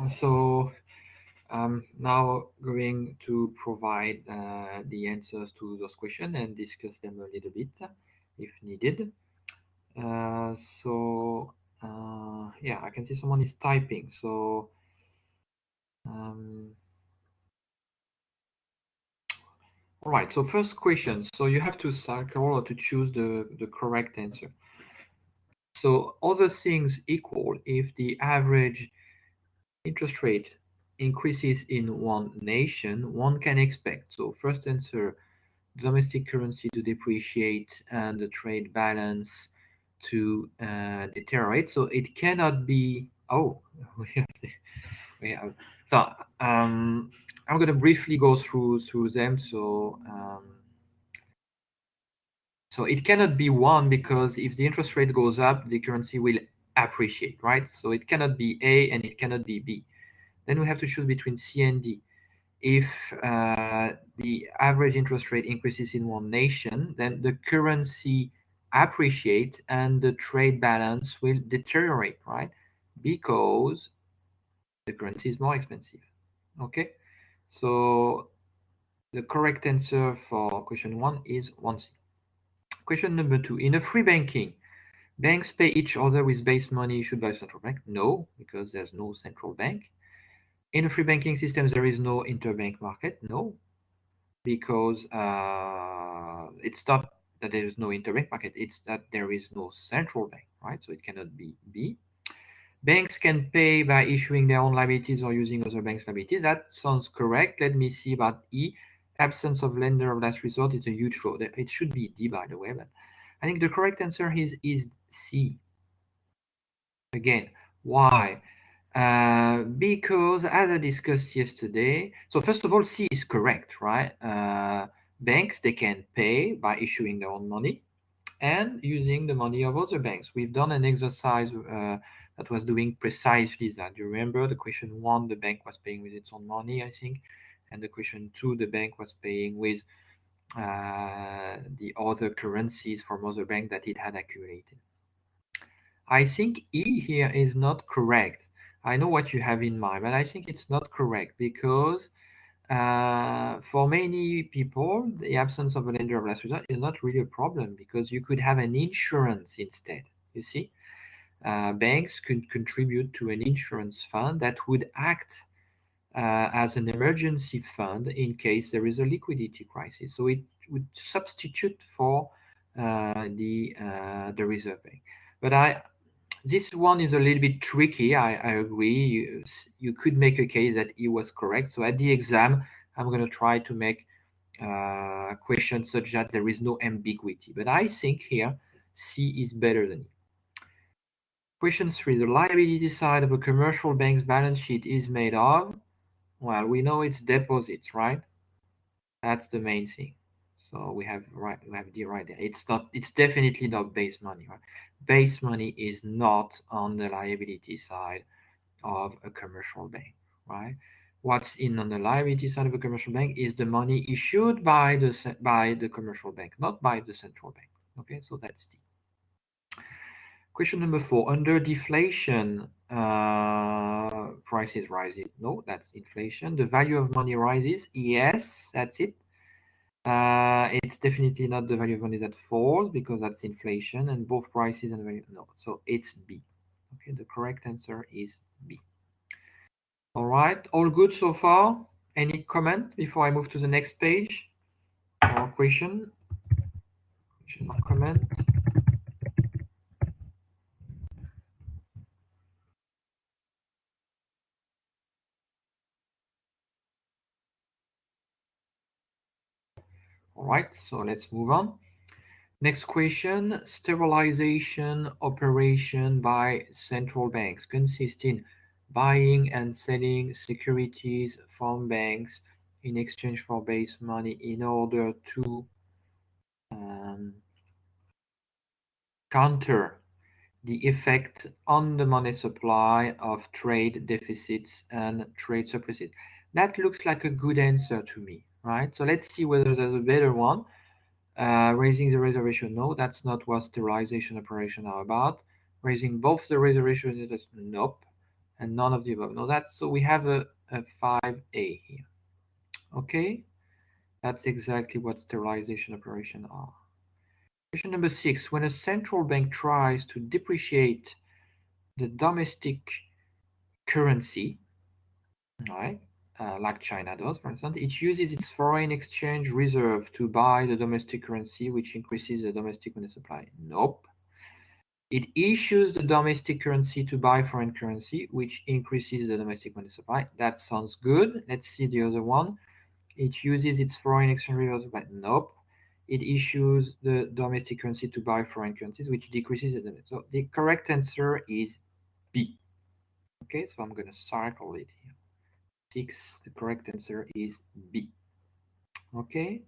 So I'm now going to provide the answers to those questions and discuss them a little bit if needed. Yeah, I can see someone is typing. So all right, so first question. So you have to circle or to choose the correct answer. So other things equal, if the average interest rate increases in one nation, one can expect. So first answer, domestic currency to depreciate and the trade balance to deteriorate. So it cannot be, oh, we have, so I'm going to briefly go through them. So it cannot be one because if the interest rate goes up, the currency will appreciate, right? So it cannot be A and it cannot be B. Then we have to choose between C and D. If the average interest rate increases in one nation, then the currency appreciate and the trade balance will deteriorate, right? Because the currency is more expensive. Okay, so the correct answer for question 1 is 1C. Question number 2, in a free banking, banks pay each other with base money issued by central bank? No, because there's no central bank. In a free banking system, there is no interbank market? No, because it's not that there is no interbank market, it's that there is no central bank, right? So it cannot be B. Banks can pay by issuing their own liabilities or using other banks' liabilities. That sounds correct. Let me see about E. Absence of lender of last resort is a huge fraud. It should be D, by the way, but I think the correct answer is C. Again, why? Because as I discussed yesterday, so first of all, C is correct, right? Banks, they can pay by issuing their own money and using the money of other banks. We've done an exercise that was doing precisely that. You remember the question 1, the bank was paying with its own money, I think, and the question 2, the bank was paying with the other currencies from other banks that it had accumulated. I think E here is not correct. I know what you have in mind, but I think it's not correct because for many people, the absence of a lender of last resort is not really a problem because you could have an insurance instead. You see, banks could contribute to an insurance fund that would act as an emergency fund in case there is a liquidity crisis. So it would substitute for the reserve bank. But this one is a little bit tricky. I agree. You could make a case that he was correct. So at the exam, I'm going to try to make a question such that there is no ambiguity. But I think here C is better than E. Question 3. The liability side of a commercial bank's balance sheet is made of, well, we know it's deposits, right? That's the main thing. So we have D right there. It's definitely not base money, right? Base money is not on the liability side of a commercial bank, right? What's in on the liability side of a commercial bank is the money issued by the commercial bank, not by the central bank. Okay, so that's D. Question number 4. Under deflation, prices rises. No, that's inflation. The value of money rises. Yes, that's it. It's definitely not the value of money that falls because that's inflation, and both prices and value. No, so it's B. Okay, the correct answer is B. All right, all good so far? Any comment before I move to the next page? Or question? Question or comment? All right, so let's move on. Next question, sterilization operation by central banks consist in buying and selling securities from banks in exchange for base money in order to counter the effect on the money supply of trade deficits and trade surpluses. That looks like a good answer to me, right? So let's see whether there's a better one. Raising the reservation, no, that's not what sterilization operations are about. raising both the reserve ratio and interest? Nope. And none of the above. No, that's so we have a 5A here. Okay, that's exactly what sterilization operations are. Question number 6. When a central bank tries to depreciate the domestic currency, right, like China does, for instance, it uses its foreign exchange reserve to buy the domestic currency, which increases the domestic money supply. Nope. It issues the domestic currency to buy foreign currency, which increases the domestic money supply. That sounds good. Let's see the other one. It uses its foreign exchange reserve to buy. Nope. It issues the domestic currency to buy foreign currencies, which decreases the domestic. So the correct answer is B. Okay, so I'm going to circle it here. 6, the correct answer is B. Okay.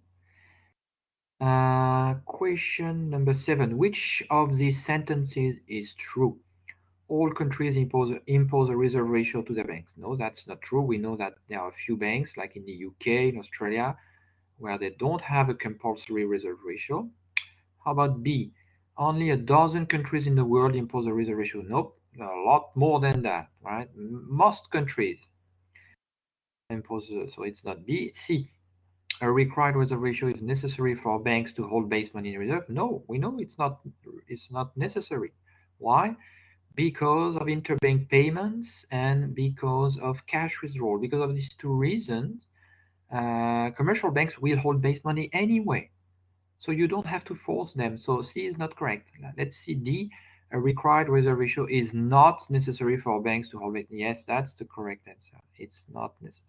Question number 7. Which of these sentences is true? All countries impose a reserve ratio to their banks. No, that's not true. We know that there are a few banks, like in the UK, in Australia, where they don't have a compulsory reserve ratio. How about B? Only a dozen countries in the world impose a reserve ratio. Nope, there are a lot more than that, right? Most countries impose, so it's not B. C, a required reserve ratio is necessary for banks to hold base money in reserve. No, we know it's not necessary. Why? Because of interbank payments and because of cash withdrawal. Because of these two reasons, commercial banks will hold base money anyway. So you don't have to force them. So C is not correct. Let's see D. A required reserve ratio is not necessary for banks to hold base. Yes, that's the correct answer. It's not necessary.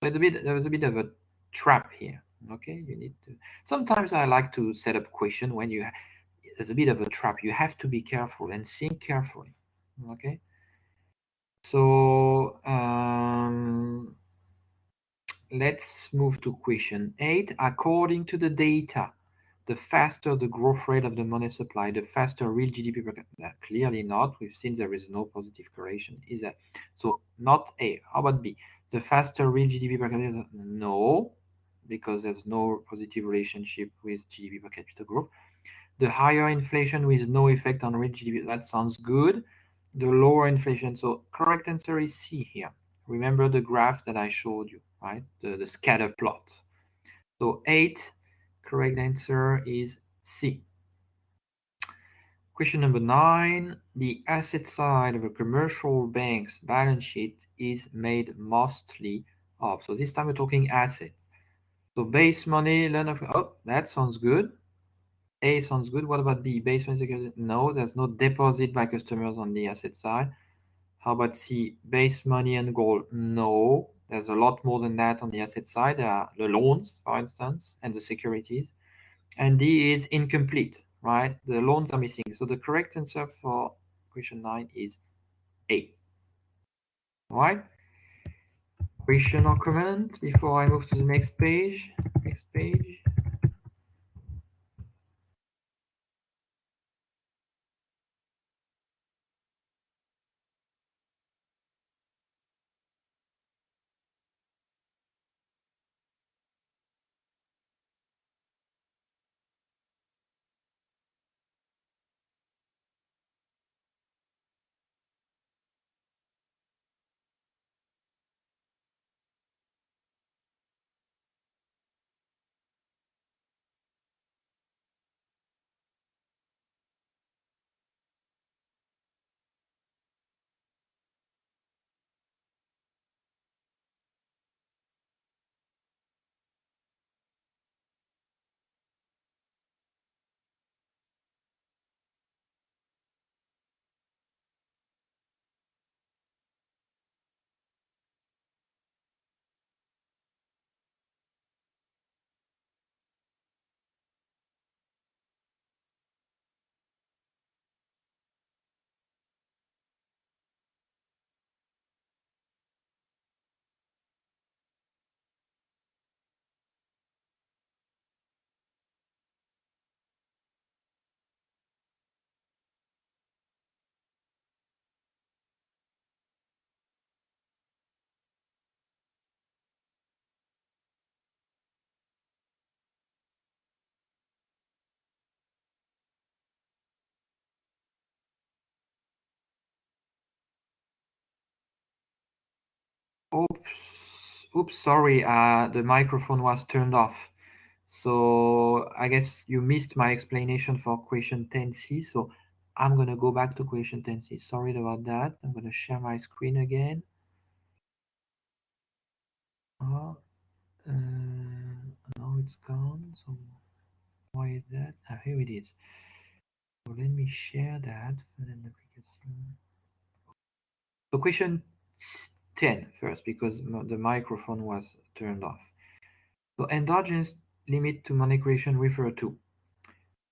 So there was a bit of a trap here. Okay, you need to. Sometimes I like to set up question when there's a bit of a trap. You have to be careful and think carefully. Okay. So let's move to question 8. According to the data, the faster the growth rate of the money supply, the faster real GDP per capita. Clearly not. We've seen there is no positive correlation. Is that so? Not A. How about B? The faster real GDP per capita? No, because there's no positive relationship with GDP per capita growth. The higher inflation with no effect on real GDP. That sounds good. The lower inflation. So correct answer is C here. Remember the graph that I showed you, right? The scatter plot. So 8, correct answer is C. Question number 9. The asset side of a commercial bank's balance sheet is made mostly of. So this time we're talking asset. So base money, loan of. Oh, that sounds good. A sounds good. What about B? Base money security? No, there's no deposit by customers on the asset side. How about C? Base money and gold? No, there's a lot more than that on the asset side. There are the loans, for instance, and the securities. And D is incomplete, right? The loans are missing. So the correct answer for question 9 is A. All right? Question or comment before I move to the next page? Next page. Oops, sorry, the microphone was turned off. So I guess you missed my explanation for question 10C. So I'm going to go back to question 10C. Sorry about that. I'm going to share my screen again. Oh, now it's gone. So why is that? Here it is. So let me share that. So question 10 first, because the microphone was turned off. So endogenous limit to money creation refer to.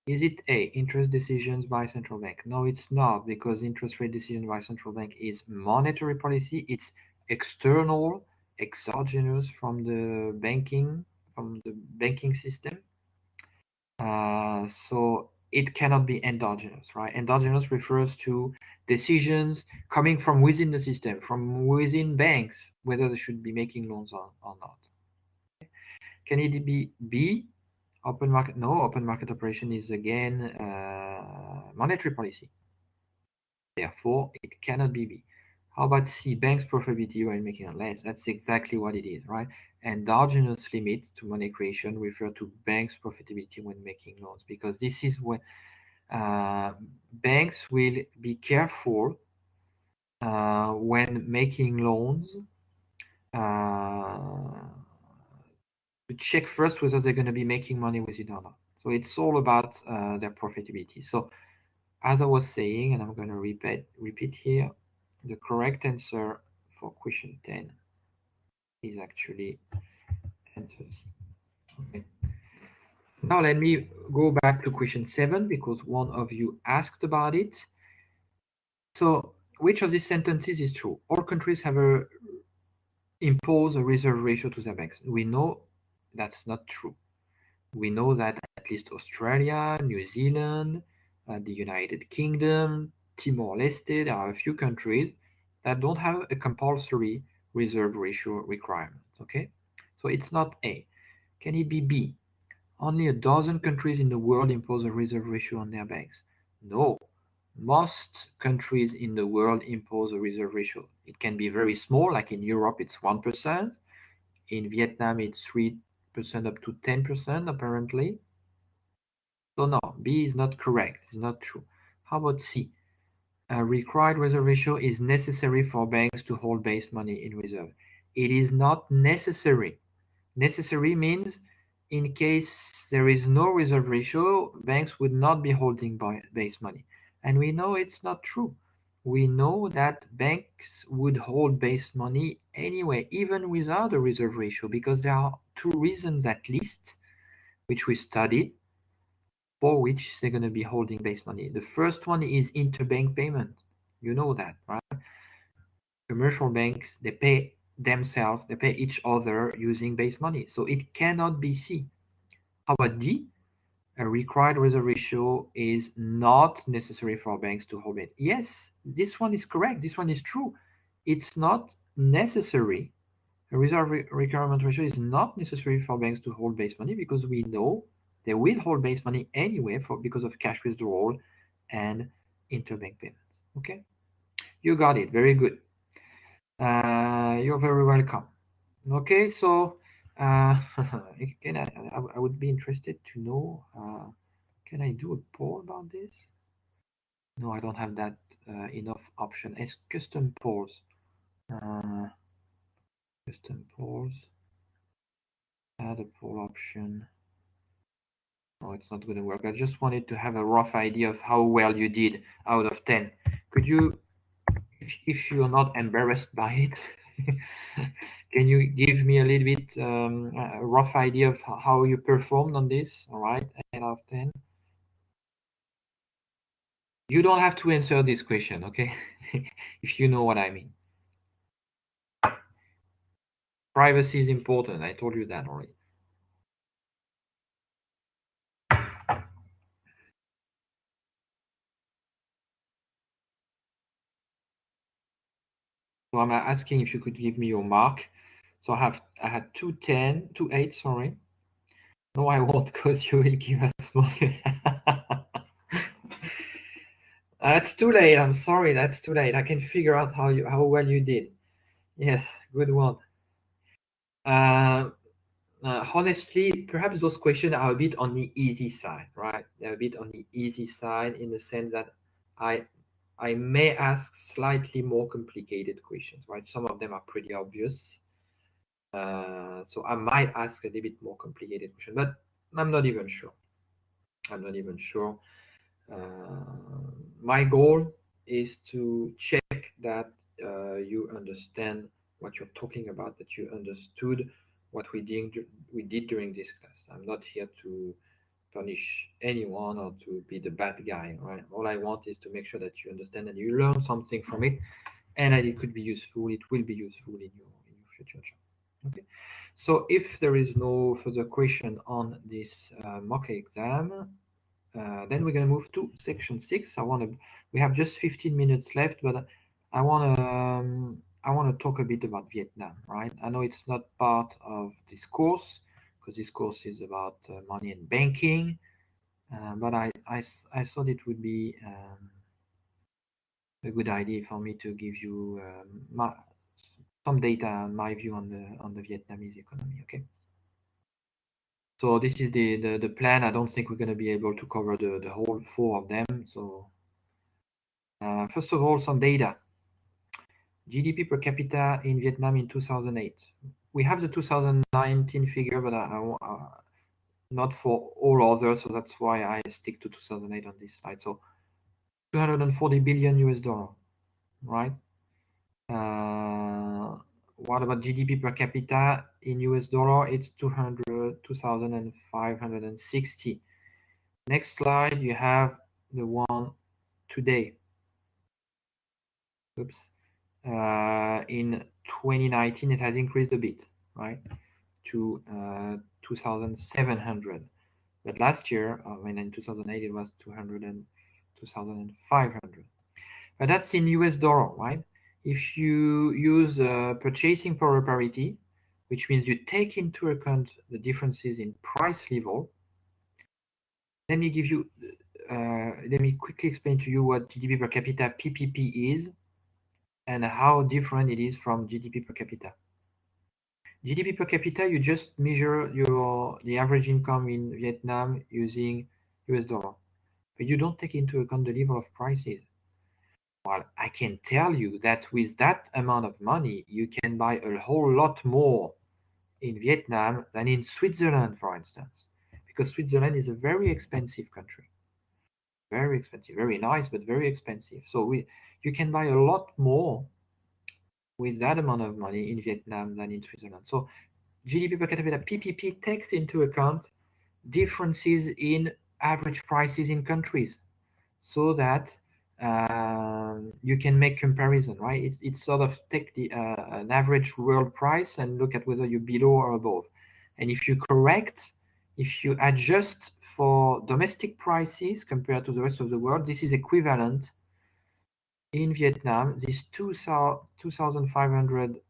Is it A, interest decisions by central bank? No, it's not, because interest rate decision by central bank is monetary policy. It's external, exogenous from the banking system. So it cannot be endogenous, right? Endogenous refers to decisions coming from within the system, from within banks, whether they should be making loans or not. Can it be B, open market? No, open market operation is again monetary policy. Therefore, it cannot be B. How about C, bank's profitability when making less? That's exactly what it is, right? Endogenous limits to money creation refer to bank's profitability when making loans, because this is when banks will be careful when making loans to check first whether they're going to be making money with it or not. So it's all about their profitability. So as I was saying, and I'm going to repeat here, the correct answer for question 10 is actually answer C. Okay. Now let me go back to question 7, because one of you asked about it. So which of these sentences is true? All countries have impose a reserve ratio to their banks. We know that's not true. We know that at least Australia, New Zealand, the United Kingdom, Timor-Leste, there are a few countries that don't have a compulsory reserve ratio requirement, okay? So it's not A. Can it be B? Only a dozen countries in the world impose a reserve ratio on their banks. No, most countries in the world impose a reserve ratio. It can be very small, like in Europe it's 1%. In Vietnam it's 3% up to 10% apparently. So no, B is not correct. It's not true. How about C? A required reserve ratio is necessary for banks to hold base money in reserve. It is not necessary. Necessary means in case there is no reserve ratio, banks would not be holding base money. And we know it's not true. We know that banks would hold base money anyway, even without a reserve ratio, because there are two reasons at least, which we studied, for which they're going to be holding base money. The first one is interbank payment. You know that, right? Commercial banks, they pay themselves, they pay each other using base money. So it cannot be C. How about D? A required reserve ratio is not necessary for banks to hold it. Yes, this one is correct. This one is true. It's not necessary. A reserve requirement ratio is not necessary for banks to hold base money, because we know they will hold base money anyway because of cash withdrawal and interbank payments. Okay, you got it. Very good. You're very welcome. Okay, so can I would be interested to know, can I do a poll about this? No, I don't have that enough option. As custom polls. Custom polls. Add a poll option. Oh, it's not going to work. I just wanted to have a rough idea of how well you did out of 10. Could you, if you're not embarrassed by it, can you give me a little bit a rough idea of how you performed on this? All right, 8 out of 10. You don't have to answer this question, okay? If you know what I mean. Privacy is important. I told you that already. So I'm asking if you could give me your mark. So I had 2 10, 2 8, sorry. No, I won't, because you will give us more. That's too late. I'm sorry. That's too late. I can figure out how well you did. Yes, good one. Uh, Honestly, perhaps those questions are a bit on the easy side, right? They're a bit on the easy side in the sense that I I may ask slightly more complicated questions, right? Some of them are pretty obvious. So I might ask a little bit more complicated question, but I'm not even sure. I'm not even sure. My goal is to check that you understand what you're talking about, that you understood what we did during this class. I'm not here to punish anyone or to be the bad guy, right? All I want is to make sure that you understand and you learn something from it, and that it could be useful. It will be useful in your future job. Okay. So if there is no further question on this mock exam, then we're going to move to section 6. We have just 15 minutes left, but I want to talk a bit about Vietnam, right? I know it's not part of this course because this course is about money and banking, but I thought it would be a good idea for me to give you some data and my view on the Vietnamese economy. Okay. So this is the plan. I don't think we're going to be able to cover the whole 4 of them. So first of all, some data. GDP per capita in Vietnam in 2008. We have the 2019 figure, but not for all others, so that's why I stick to 2008 on this slide. So 240 billion US dollar, right? What about GDP per capita in US dollar? It's 2,560. Next slide, you have the one today. Oops. In 2019, it has increased a bit, right, to 2,700. But last year, in 2008, it was 2,500. But that's in US dollar, right? If you use purchasing power parity, which means you take into account the differences in price level, let me give you, let me quickly explain to you what GDP per capita PPP is and how different it is from GDP per capita. GDP per capita, you just measure the average income in Vietnam using US dollar, but you don't take into account the level of prices. Well, I can tell you that with that amount of money, you can buy a whole lot more in Vietnam than in Switzerland, for instance, because Switzerland is a very expensive country. Very expensive, very nice, but very expensive. So you can buy a lot more with that amount of money in Vietnam than in Switzerland. So GDP per capita PPP takes into account differences in average prices in countries, so that you can make comparison, right? It's sort of take an average world price and look at whether you're below or above. And if you adjust for domestic prices compared to the rest of the world, this is equivalent in Vietnam. This 2,500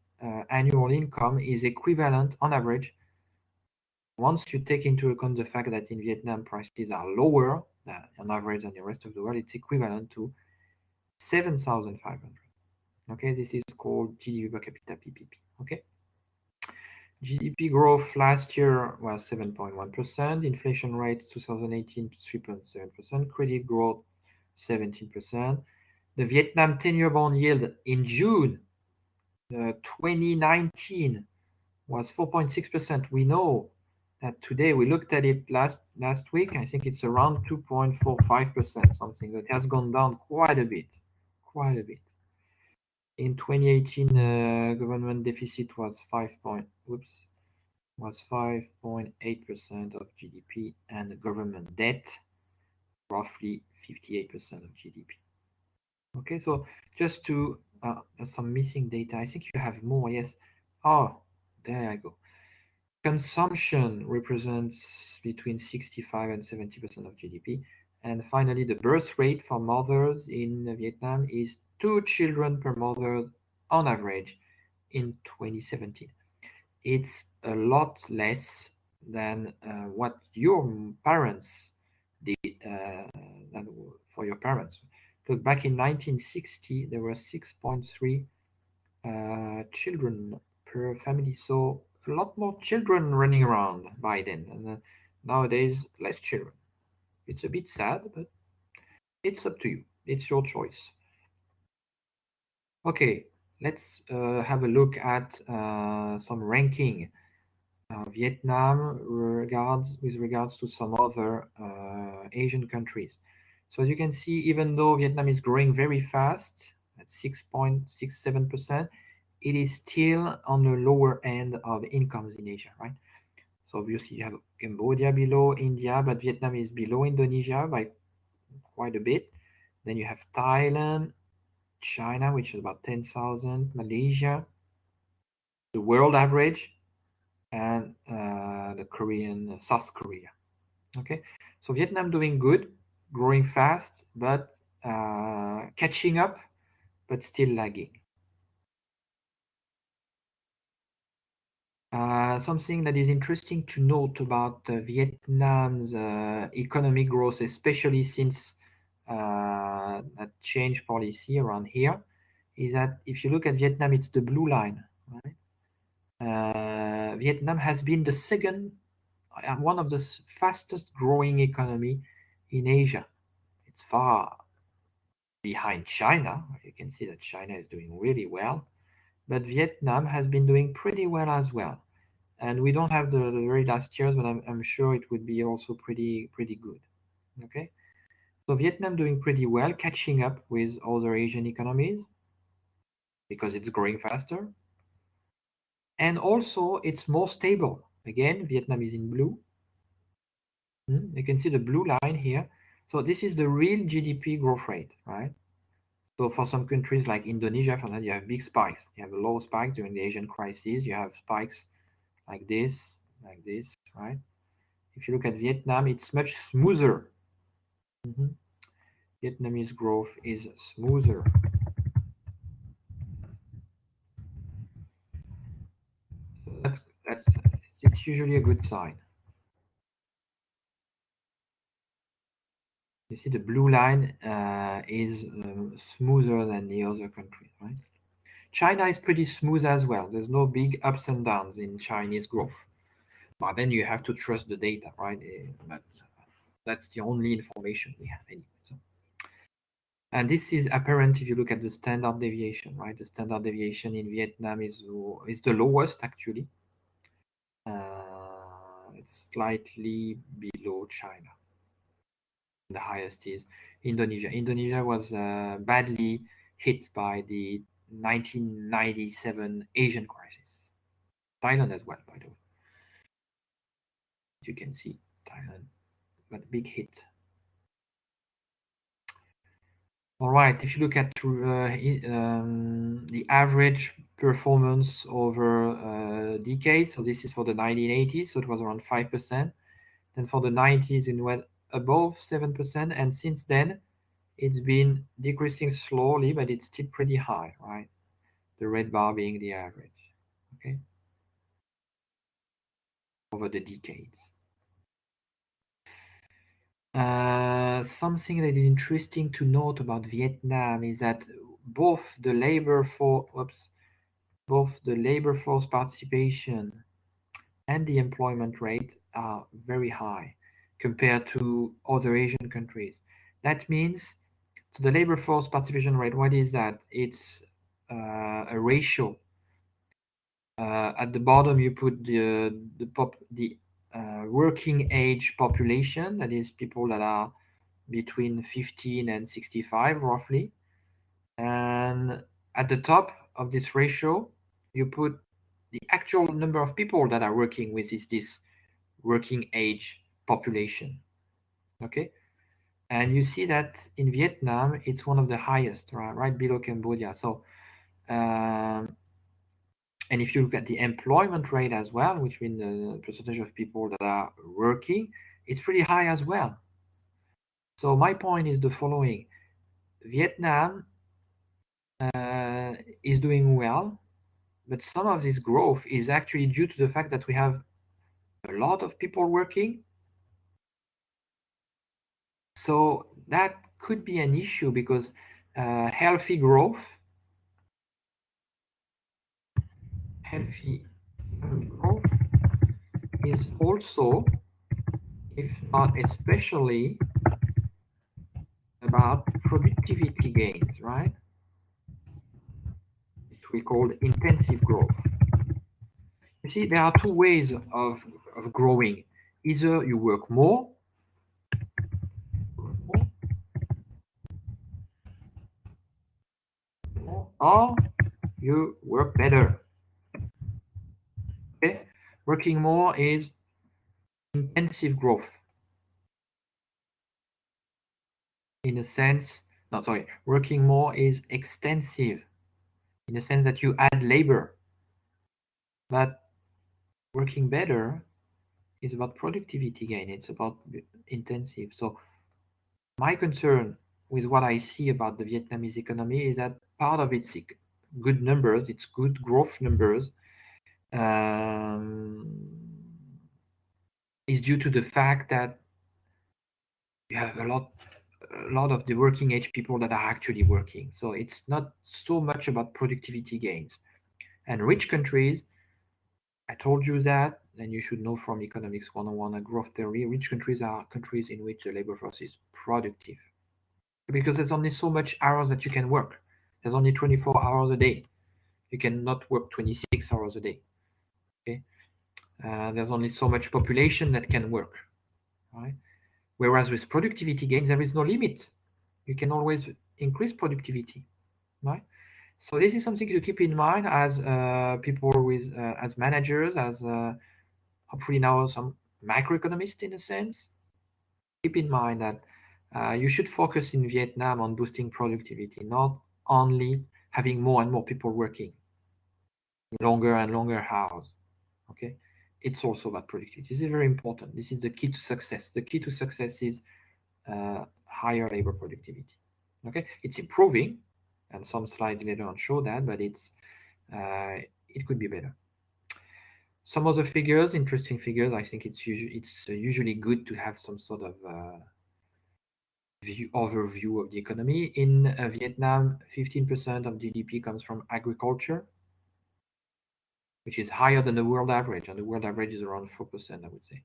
annual income is equivalent on average, once you take into account the fact that in Vietnam prices are lower on average than the rest of the world, it's equivalent to 7,500. Okay, this is called GDP per capita PPP. Okay, GDP growth last year was 7.1%, inflation rate 2018 3.7%, credit growth 17%. The Vietnam 10-year bond yield in June 2019 was 4.6%. We know that today, we looked at it last week, I think it's around 2.45%, something that has gone down quite a bit. In 2018, government deficit was 5.8% of GDP, and government debt roughly 58% of GDP. Okay, so just to some missing data. I think you have more. Yes. Oh, there I go. Consumption represents between 65 and 70% of GDP. And finally, the birth rate for mothers in Vietnam is 2 children per mother on average in 2017. It's a lot less than what your parents did, than for your parents. Look, back in 1960, there were 6.3 children per family. So a lot more children running around by then, and nowadays less children. It's a bit sad, but it's up to you. It's your choice. Okay, let's have a look at some ranking. Vietnam with regards to some other Asian countries. So as you can see, even though Vietnam is growing very fast at 6.67%, it is still on the lower end of incomes in Asia, right? So obviously you have Cambodia below India, but Vietnam is below Indonesia by quite a bit. Then you have Thailand, China, which is about 10,000, Malaysia, the world average, and the Korean, South Korea. Okay, so Vietnam doing good, growing fast, but catching up, but still lagging. Something that is interesting to note about Vietnam's economic growth, especially since that change policy around here, is that if you look at Vietnam, it's the blue line, right? Vietnam has been the second, one of the fastest growing economy in Asia. It's far behind China. You can see that China is doing really well, but Vietnam has been doing pretty well as well. And we don't have the very last years, but I'm sure it would be also pretty good. Okay, so Vietnam doing pretty well, catching up with other Asian economies because it's growing faster. And also it's more stable. Again, Vietnam is in blue. You can see the blue line here. So this is the real GDP growth rate, right? So for some countries like Indonesia, for that, you have big spikes. You have a low spike during the Asian crisis. You have spikes like this, right? If you look at Vietnam, it's much smoother. Vietnamese growth is smoother. That's it's usually a good sign. You see the blue line is smoother than the other countries, right? China is pretty smooth as well. There's no big ups and downs in Chinese growth. But then you have to trust the data, right? But that's the only information we have anyway. So. And this is apparent if you look at the standard deviation, right? The standard deviation in Vietnam is the lowest actually. It's slightly below China. The highest is Indonesia. Indonesia was badly hit by the 1997 Asian crisis. Thailand as well, by the way. You can see Thailand got a big hit. All right, if you look at the average performance over decades, so this is for the 1980s, so it was around 5%. Then for the 90s, it went above 7%, and since then, it's been decreasing slowly, but it's still pretty high, right? The red bar being the average, okay, over the decades. Something that is interesting to note about Vietnam is that both the labor force participation and the employment rate are very high compared to other Asian countries. That means, so the labor force participation rate, what is that? It's a ratio. At the bottom, you put the working age population, that is people that are between 15 and 65 roughly. And at the top of this ratio, you put the actual number of people that are working with this working age population. Okay. And you see that in Vietnam, it's one of the highest, right below Cambodia. So, and if you look at the employment rate as well, which means the percentage of people that are working, it's pretty high as well. So my point is the following. Vietnam is doing well, but some of this growth is actually due to the fact that we have a lot of people working. So that could be an issue because healthy growth healthy growth is also, if not especially, about productivity gains, right? Which we call intensive growth. You see, there are two ways of growing. Either you work more, or you work better. Okay? Working more is intensive growth. In a sense, no, sorry, working more is extensive in the sense that you add labor. But working better is about productivity gain. It's about intensive. So my concern with what I see about the Vietnamese economy is that part of its good numbers, its good growth numbers, is due to the fact that you have a lot of the working age people that are actually working. So it's not so much about productivity gains. And rich countries, I told you that, and you should know from Economics 101 and growth theory, rich countries are countries in which the labor force is productive. Because there's only so much hours that you can work. There's only 24 hours a day. You cannot work 26 hours a day. Okay? There's only so much population that can work. Right? Whereas with productivity gains, there is no limit. You can always increase productivity. Right? So this is something to keep in mind as people with, as managers, as hopefully now some macroeconomists in a sense. Keep in mind that you should focus in Vietnam on boosting productivity, not only having more and more people working longer and longer hours. Okay, it's also about productivity. This is very important. This is the key to success. The key to success is higher labor productivity. Okay, it's improving, and some slides later on show that, but it could be better. Some other figures, interesting figures. I think it's usually good to have some sort of overview of the economy. In Vietnam, 15% of GDP comes from agriculture, which is higher than the world average, and the world average is around 4%, I would say.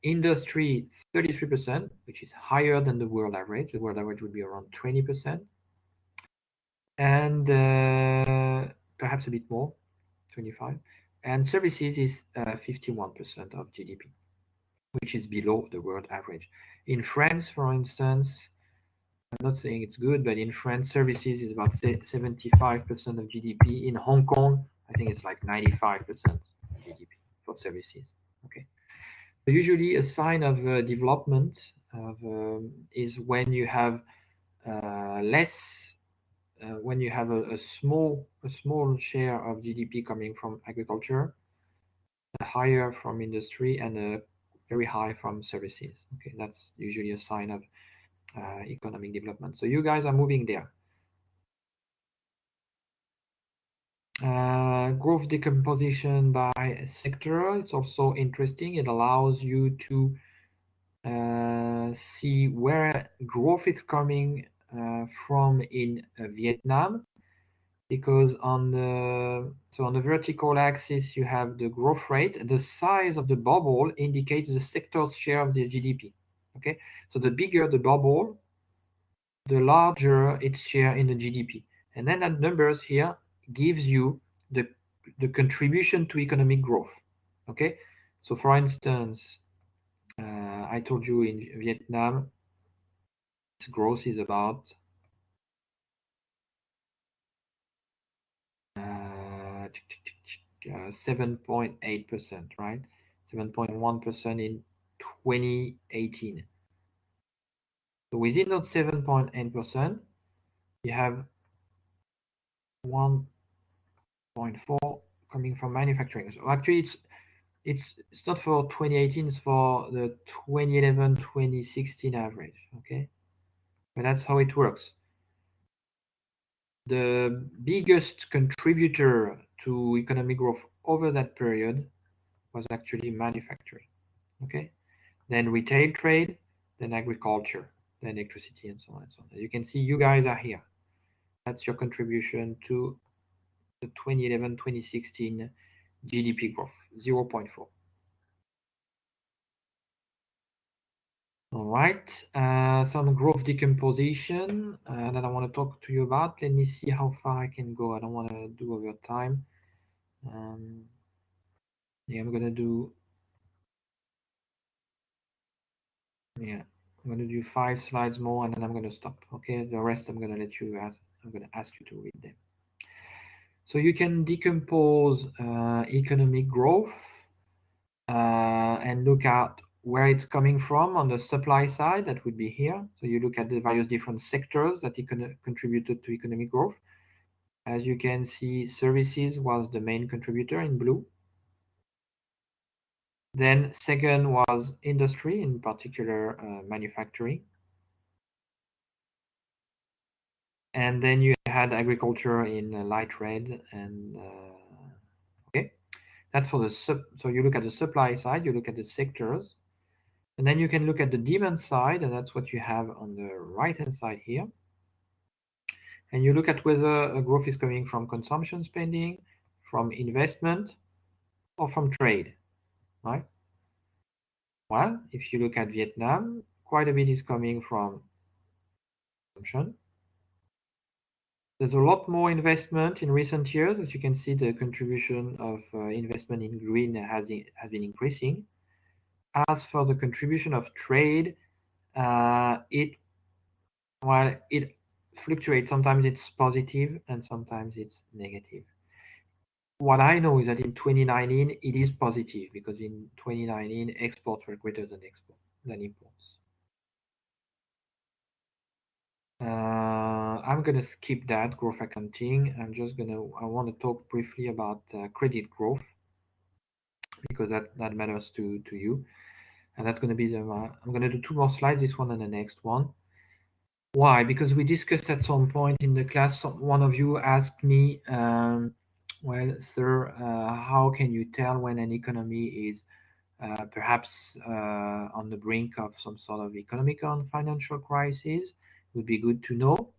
Industry, 33%, which is higher than the world average. The world average would be around 20%. And perhaps a bit more, 25. And services is 51% of GDP, which is below the world average. In France, for instance, I'm not saying it's good, but in France, services is about 75% of GDP. In Hong Kong, I think it's like 95% of GDP for services. Okay. So usually, a sign of development is when you have when you have a small share of GDP coming from agriculture, a higher from industry, and a very high from services. Okay, that's usually a sign of economic development. So you guys are moving there. Growth decomposition by sector. It's also interesting. It allows you to see where growth is coming from in Vietnam, because on the vertical axis you have the growth rate. The size of the bubble indicates the sector's share of the GDP. Okay, so the bigger the bubble, the larger its share in the GDP. And then that numbers here gives you the contribution to economic growth. Okay, so for instance, I told you in Vietnam, its growth is about 7.8%, right? 7.1% in 2018. So within that 7.8%, you have 1.4 coming from manufacturing. So actually, it's not for 2018, it's for the 2011-2016 average. Okay, but that's how it works. The biggest contributor to economic growth over that period was actually manufacturing. Okay, then retail trade, then agriculture, then electricity, and so on and so on. As you can see, you guys are here. That's your contribution to the 2011-2016 GDP growth, 0.4. All right, some growth decomposition that I want to talk to you about. Let me see how far I can go. I don't want to do over time. Yeah, I'm gonna do. Yeah, I'm gonna do 5 slides more, and then I'm gonna stop. Okay, the rest I'm gonna let you ask. I'm gonna ask you to read them. So you can decompose economic growth and look at where it's coming from on the supply side. That would be here. So you look at the various different sectors that contributed to economic growth. As you can see, services was the main contributor in blue. Then second was industry, in particular manufacturing. And then you had agriculture in light red. And okay, that's for the so you look at the supply side, you look at the sectors. And then you can look at the demand side, and that's what you have on the right-hand side here. And you look at whether a growth is coming from consumption spending, from investment, or from trade, right? Well, if you look at Vietnam, quite a bit is coming from consumption. There's a lot more investment in recent years. As you can see, the contribution of investment in green has been increasing. As for the contribution of trade, it fluctuates. Sometimes it's positive and sometimes it's negative. What I know is that in 2019 it is positive, because in 2019 exports were greater than imports. I'm gonna skip that growth accounting. I want to talk briefly about credit growth, because that matters to you, and that's gonna be I'm gonna do 2 more slides, this one and the next one. Why? Because we discussed at some point in the class, one of you asked me, well, sir, how can you tell when an economy is perhaps on the brink of some sort of economic and financial crisis? It would be good to know.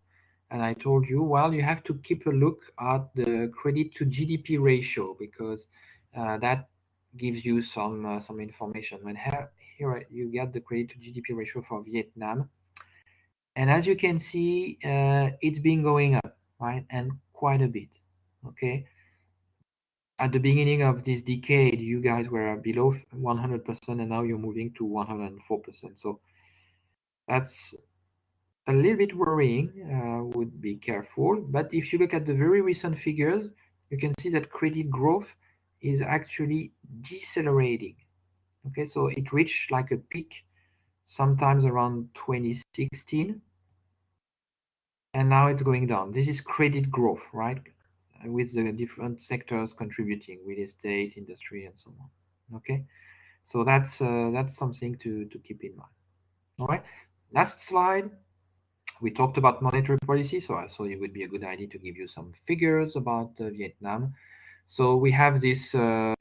And I told you, well, you have to keep a look at the credit to GDP ratio, because that gives you some information. When here you get the credit to GDP ratio for Vietnam, and as you can see, it's been going up, right, and quite a bit. Okay. At the beginning of this decade, you guys were below 100%, and now you're moving to 104%. So that's a little bit worrying. Would be careful. But if you look at the very recent figures, you can see that credit growth is actually decelerating. Okay, so it reached like a peak sometimes around 2016, and now it's going down. This is credit growth, right? With the different sectors contributing, real estate, industry, and so on. Okay, so that's something to keep in mind. All right, last slide. We talked about monetary policy, so I thought it would be a good idea to give you some figures about Vietnam. So we have this the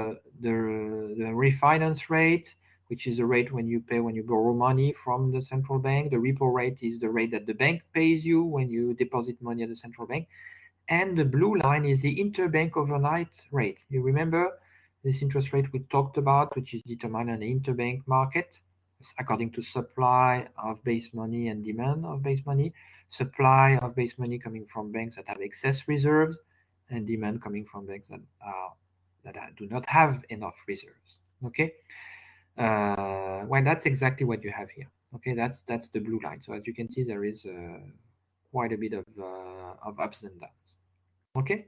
refinance rate, which is the rate when you borrow money from the central bank. The repo rate is the rate that the bank pays you when you deposit money at the central bank. And the blue line is the interbank overnight rate. You remember this interest rate we talked about, which is determined on the interbank market according to supply of base money and demand of base money. Supply of base money coming from banks that have excess reserves, and demand coming from banks that do not have enough reserves. Okay. Well, that's exactly what you have here. Okay, that's the blue line. So as you can see, there is quite a bit of ups and downs. Okay,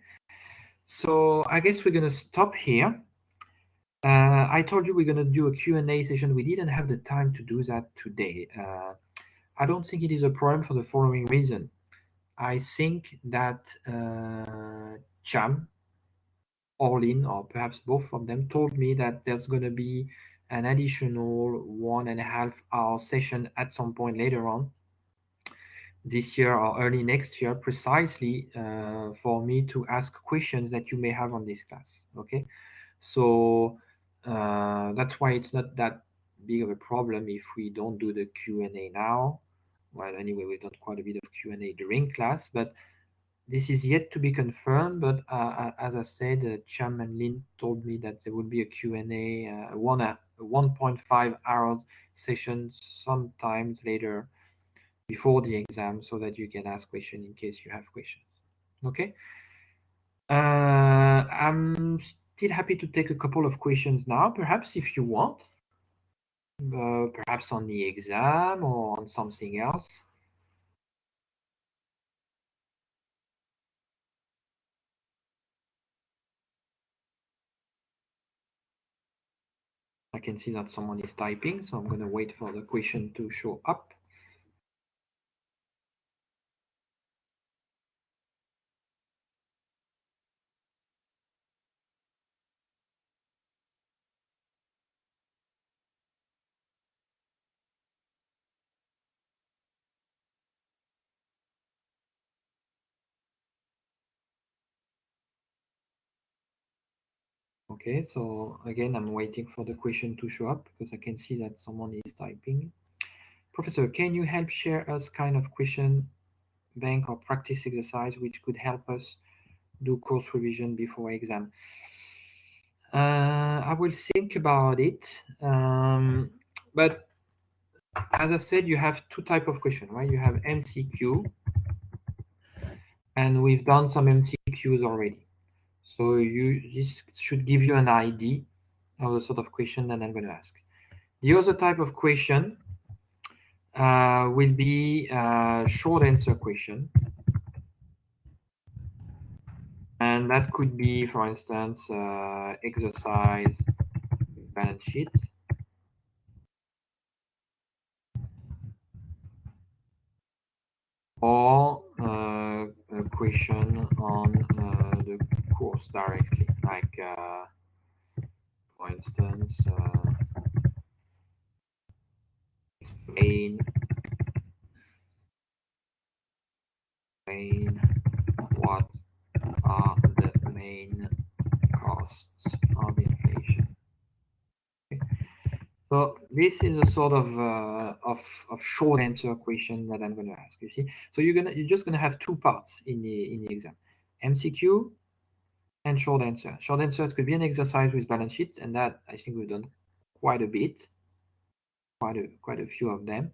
so I guess we're gonna stop here. I told you we're gonna do a Q&A session. We didn't have the time to do that today. I don't think it is a problem for the following reason. I think that Cham or Lin, or perhaps both of them, told me that there's gonna be an additional 1.5 hour session at some point later on this year or early next year, precisely for me to ask questions that you may have on this class. Okay, so that's why it's not that big of a problem if we don't do the Q&A now. Well, anyway, we've done quite a bit of Q&A during class, but this is yet to be confirmed, but as I said, Cham and Lin told me that there would be a Q&A, 1.5 hours session sometimes later before the exam, so that you can ask questions in case you have questions. Okay. I'm still happy to take a couple of questions now, perhaps if you want, perhaps on the exam or on something else. I can see that someone is typing, so I'm going to wait for the question to show up. Okay, so again, I'm waiting for the question to show up because I can see that someone is typing. Professor, can you help share us kind of question bank or practice exercise which could help us do course revision before exam? I will think about it. But as I said, you have two type of question, right? You have MCQ, and we've done some MCQs already. So this should give you an idea of the sort of question that I'm going to ask. The other type of question will be short answer question. And that could be, for instance, exercise balance sheet. Or a question on the course directly, like, for instance, explain what are the main costs of inflation. Okay. So this is a sort of short answer question that I'm going to ask. You see, so you're just gonna have two parts in the exam: MCQ and short answer. Short answer, it could be an exercise with balance sheet, and that I think we've done quite a bit, quite a few of them.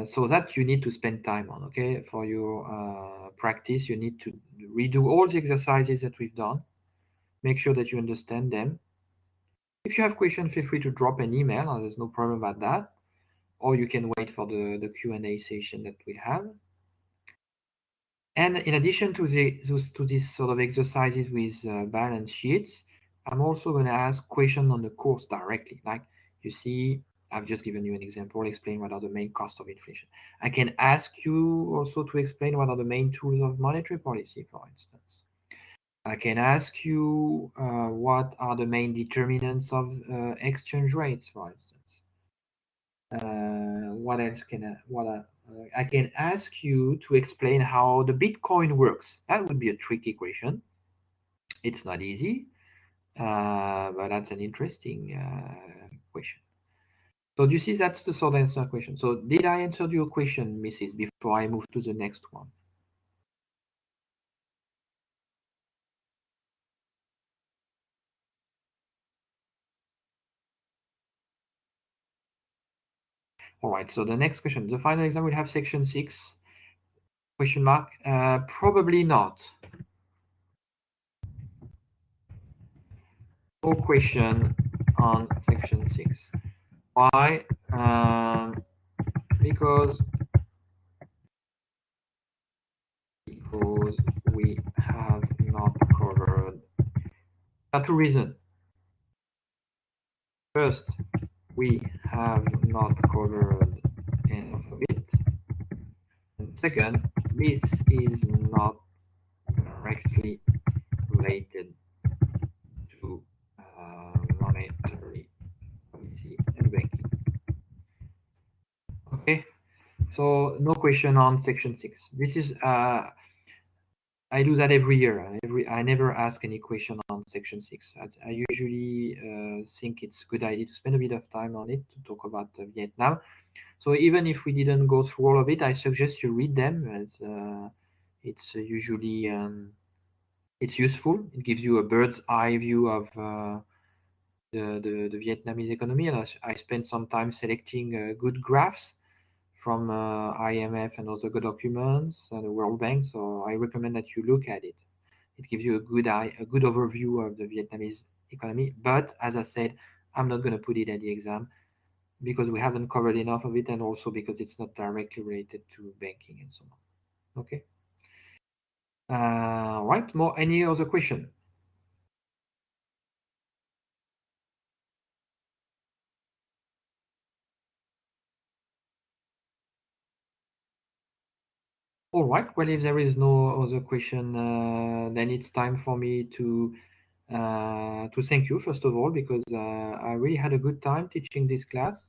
So that you need to spend time on. Okay, for your practice, you need to redo all the exercises that we've done. Make sure that you understand them. If you have questions, feel free to drop an email. There's no problem about that. Or you can wait for the Q&A session that we have. And in addition to these sort of exercises with balance sheets, I'm also going to ask questions on the course directly. Like, you see, I've just given you an example, explain what are the main costs of inflation. I can ask you also to explain what are the main tools of monetary policy, for instance. I can ask you what are the main determinants of exchange rates, for instance. What else can I can ask you to explain how the Bitcoin works. That would be a tricky question. It's not easy, but that's an interesting question. So do you see that's the sort of answer question? So did I answer your question, Mrs., before I move to the next one? All right, so the next question. The final exam will have section 6, question mark. Probably not. No question on section 6. Why? Because we have not covered. There are two reasons. First, we have not covered enough of it. And second, this is not directly related to monetary policy and banking. Okay, so no question on section 6. This is I do that every year. I never ask any question on section 6. I usually think it's a good idea to spend a bit of time on it to talk about Vietnam. So even if we didn't go through all of it, I suggest you read them. As It's usually it's useful. It gives you a bird's eye view of the Vietnamese economy, and I spent some time selecting good graphs from IMF and other good documents and the World Bank. So I recommend that you look at it. It gives you a good overview of the Vietnamese economy. But as I said, I'm not going to put it at the exam because we haven't covered enough of it, and also because it's not directly related to banking and so on. Okay. Right. Any other question? All right. Well, if there is no other question, then it's time for me to thank you first of all, because I really had a good time teaching this class.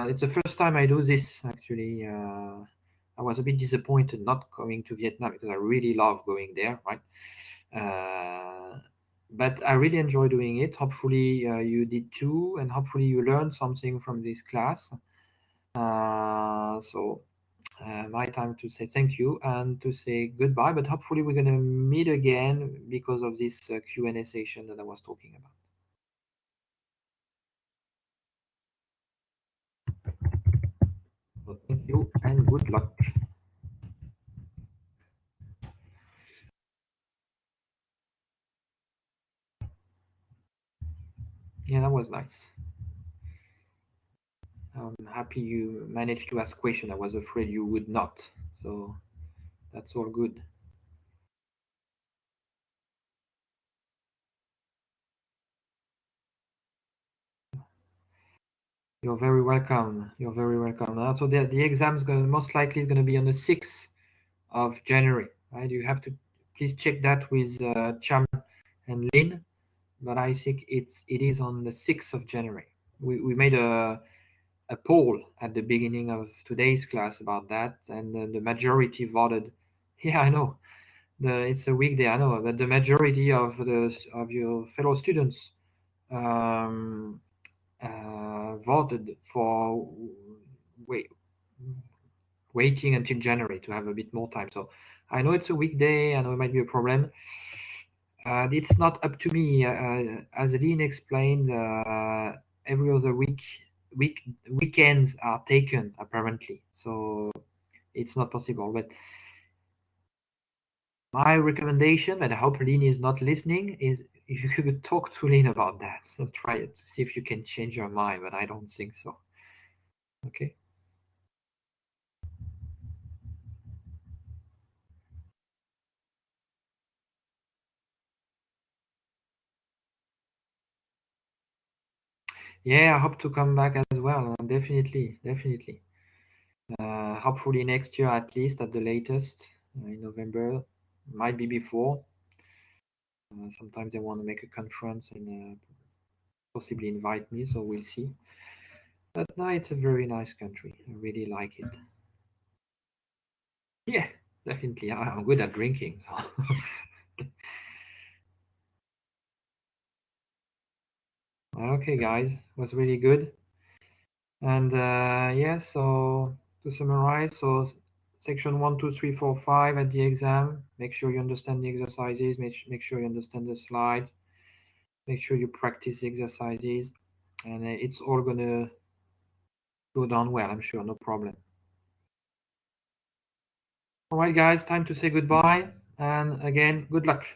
It's the first time I do this actually. I was a bit disappointed not coming to Vietnam because I really love going there, right? But I really enjoy doing it. Hopefully you did too, and hopefully you learned something from this class. So my time to say thank you and to say goodbye, but hopefully we're going to meet again because of this Q&A session that I was talking about. So thank you and good luck. Yeah, that was nice. I'm happy you managed to ask question. I was afraid you would not. So that's all good. You're very welcome. You're very welcome. So the exam is going most likely going to be on the 6th of January, right? You have to please check that with Cham and Lynn, but I think it is on the 6th of January. We made a poll at the beginning of today's class about that, and the majority voted. Yeah, I know. It's a weekday, I know, but the majority of your fellow students voted for waiting until January to have a bit more time. So I know it's a weekday. I know it might be a problem. It's not up to me. As Aline explained, every other weekends are taken apparently, so it's not possible. But my recommendation, and I hope Lynn is not listening, is if you could talk to Lynn about that and try it to see if you can change your mind, but I don't think so. Okay. Yeah, I hope to come back as well. Definitely. Hopefully next year at least, at the latest, in November. Might be before. Sometimes they want to make a conference and possibly invite me, so we'll see. But no, it's a very nice country. I really like it. Yeah, definitely. I'm good at drinking. So. Okay, guys, it was really good. And yeah, so to summarize, so section 1, 2, 3, 4, 5 at the exam, make sure you understand the exercises, make sure you understand the slides, make sure you practice the exercises, and it's all gonna go down well, I'm sure, no problem. All right, guys, time to say goodbye, and again, good luck.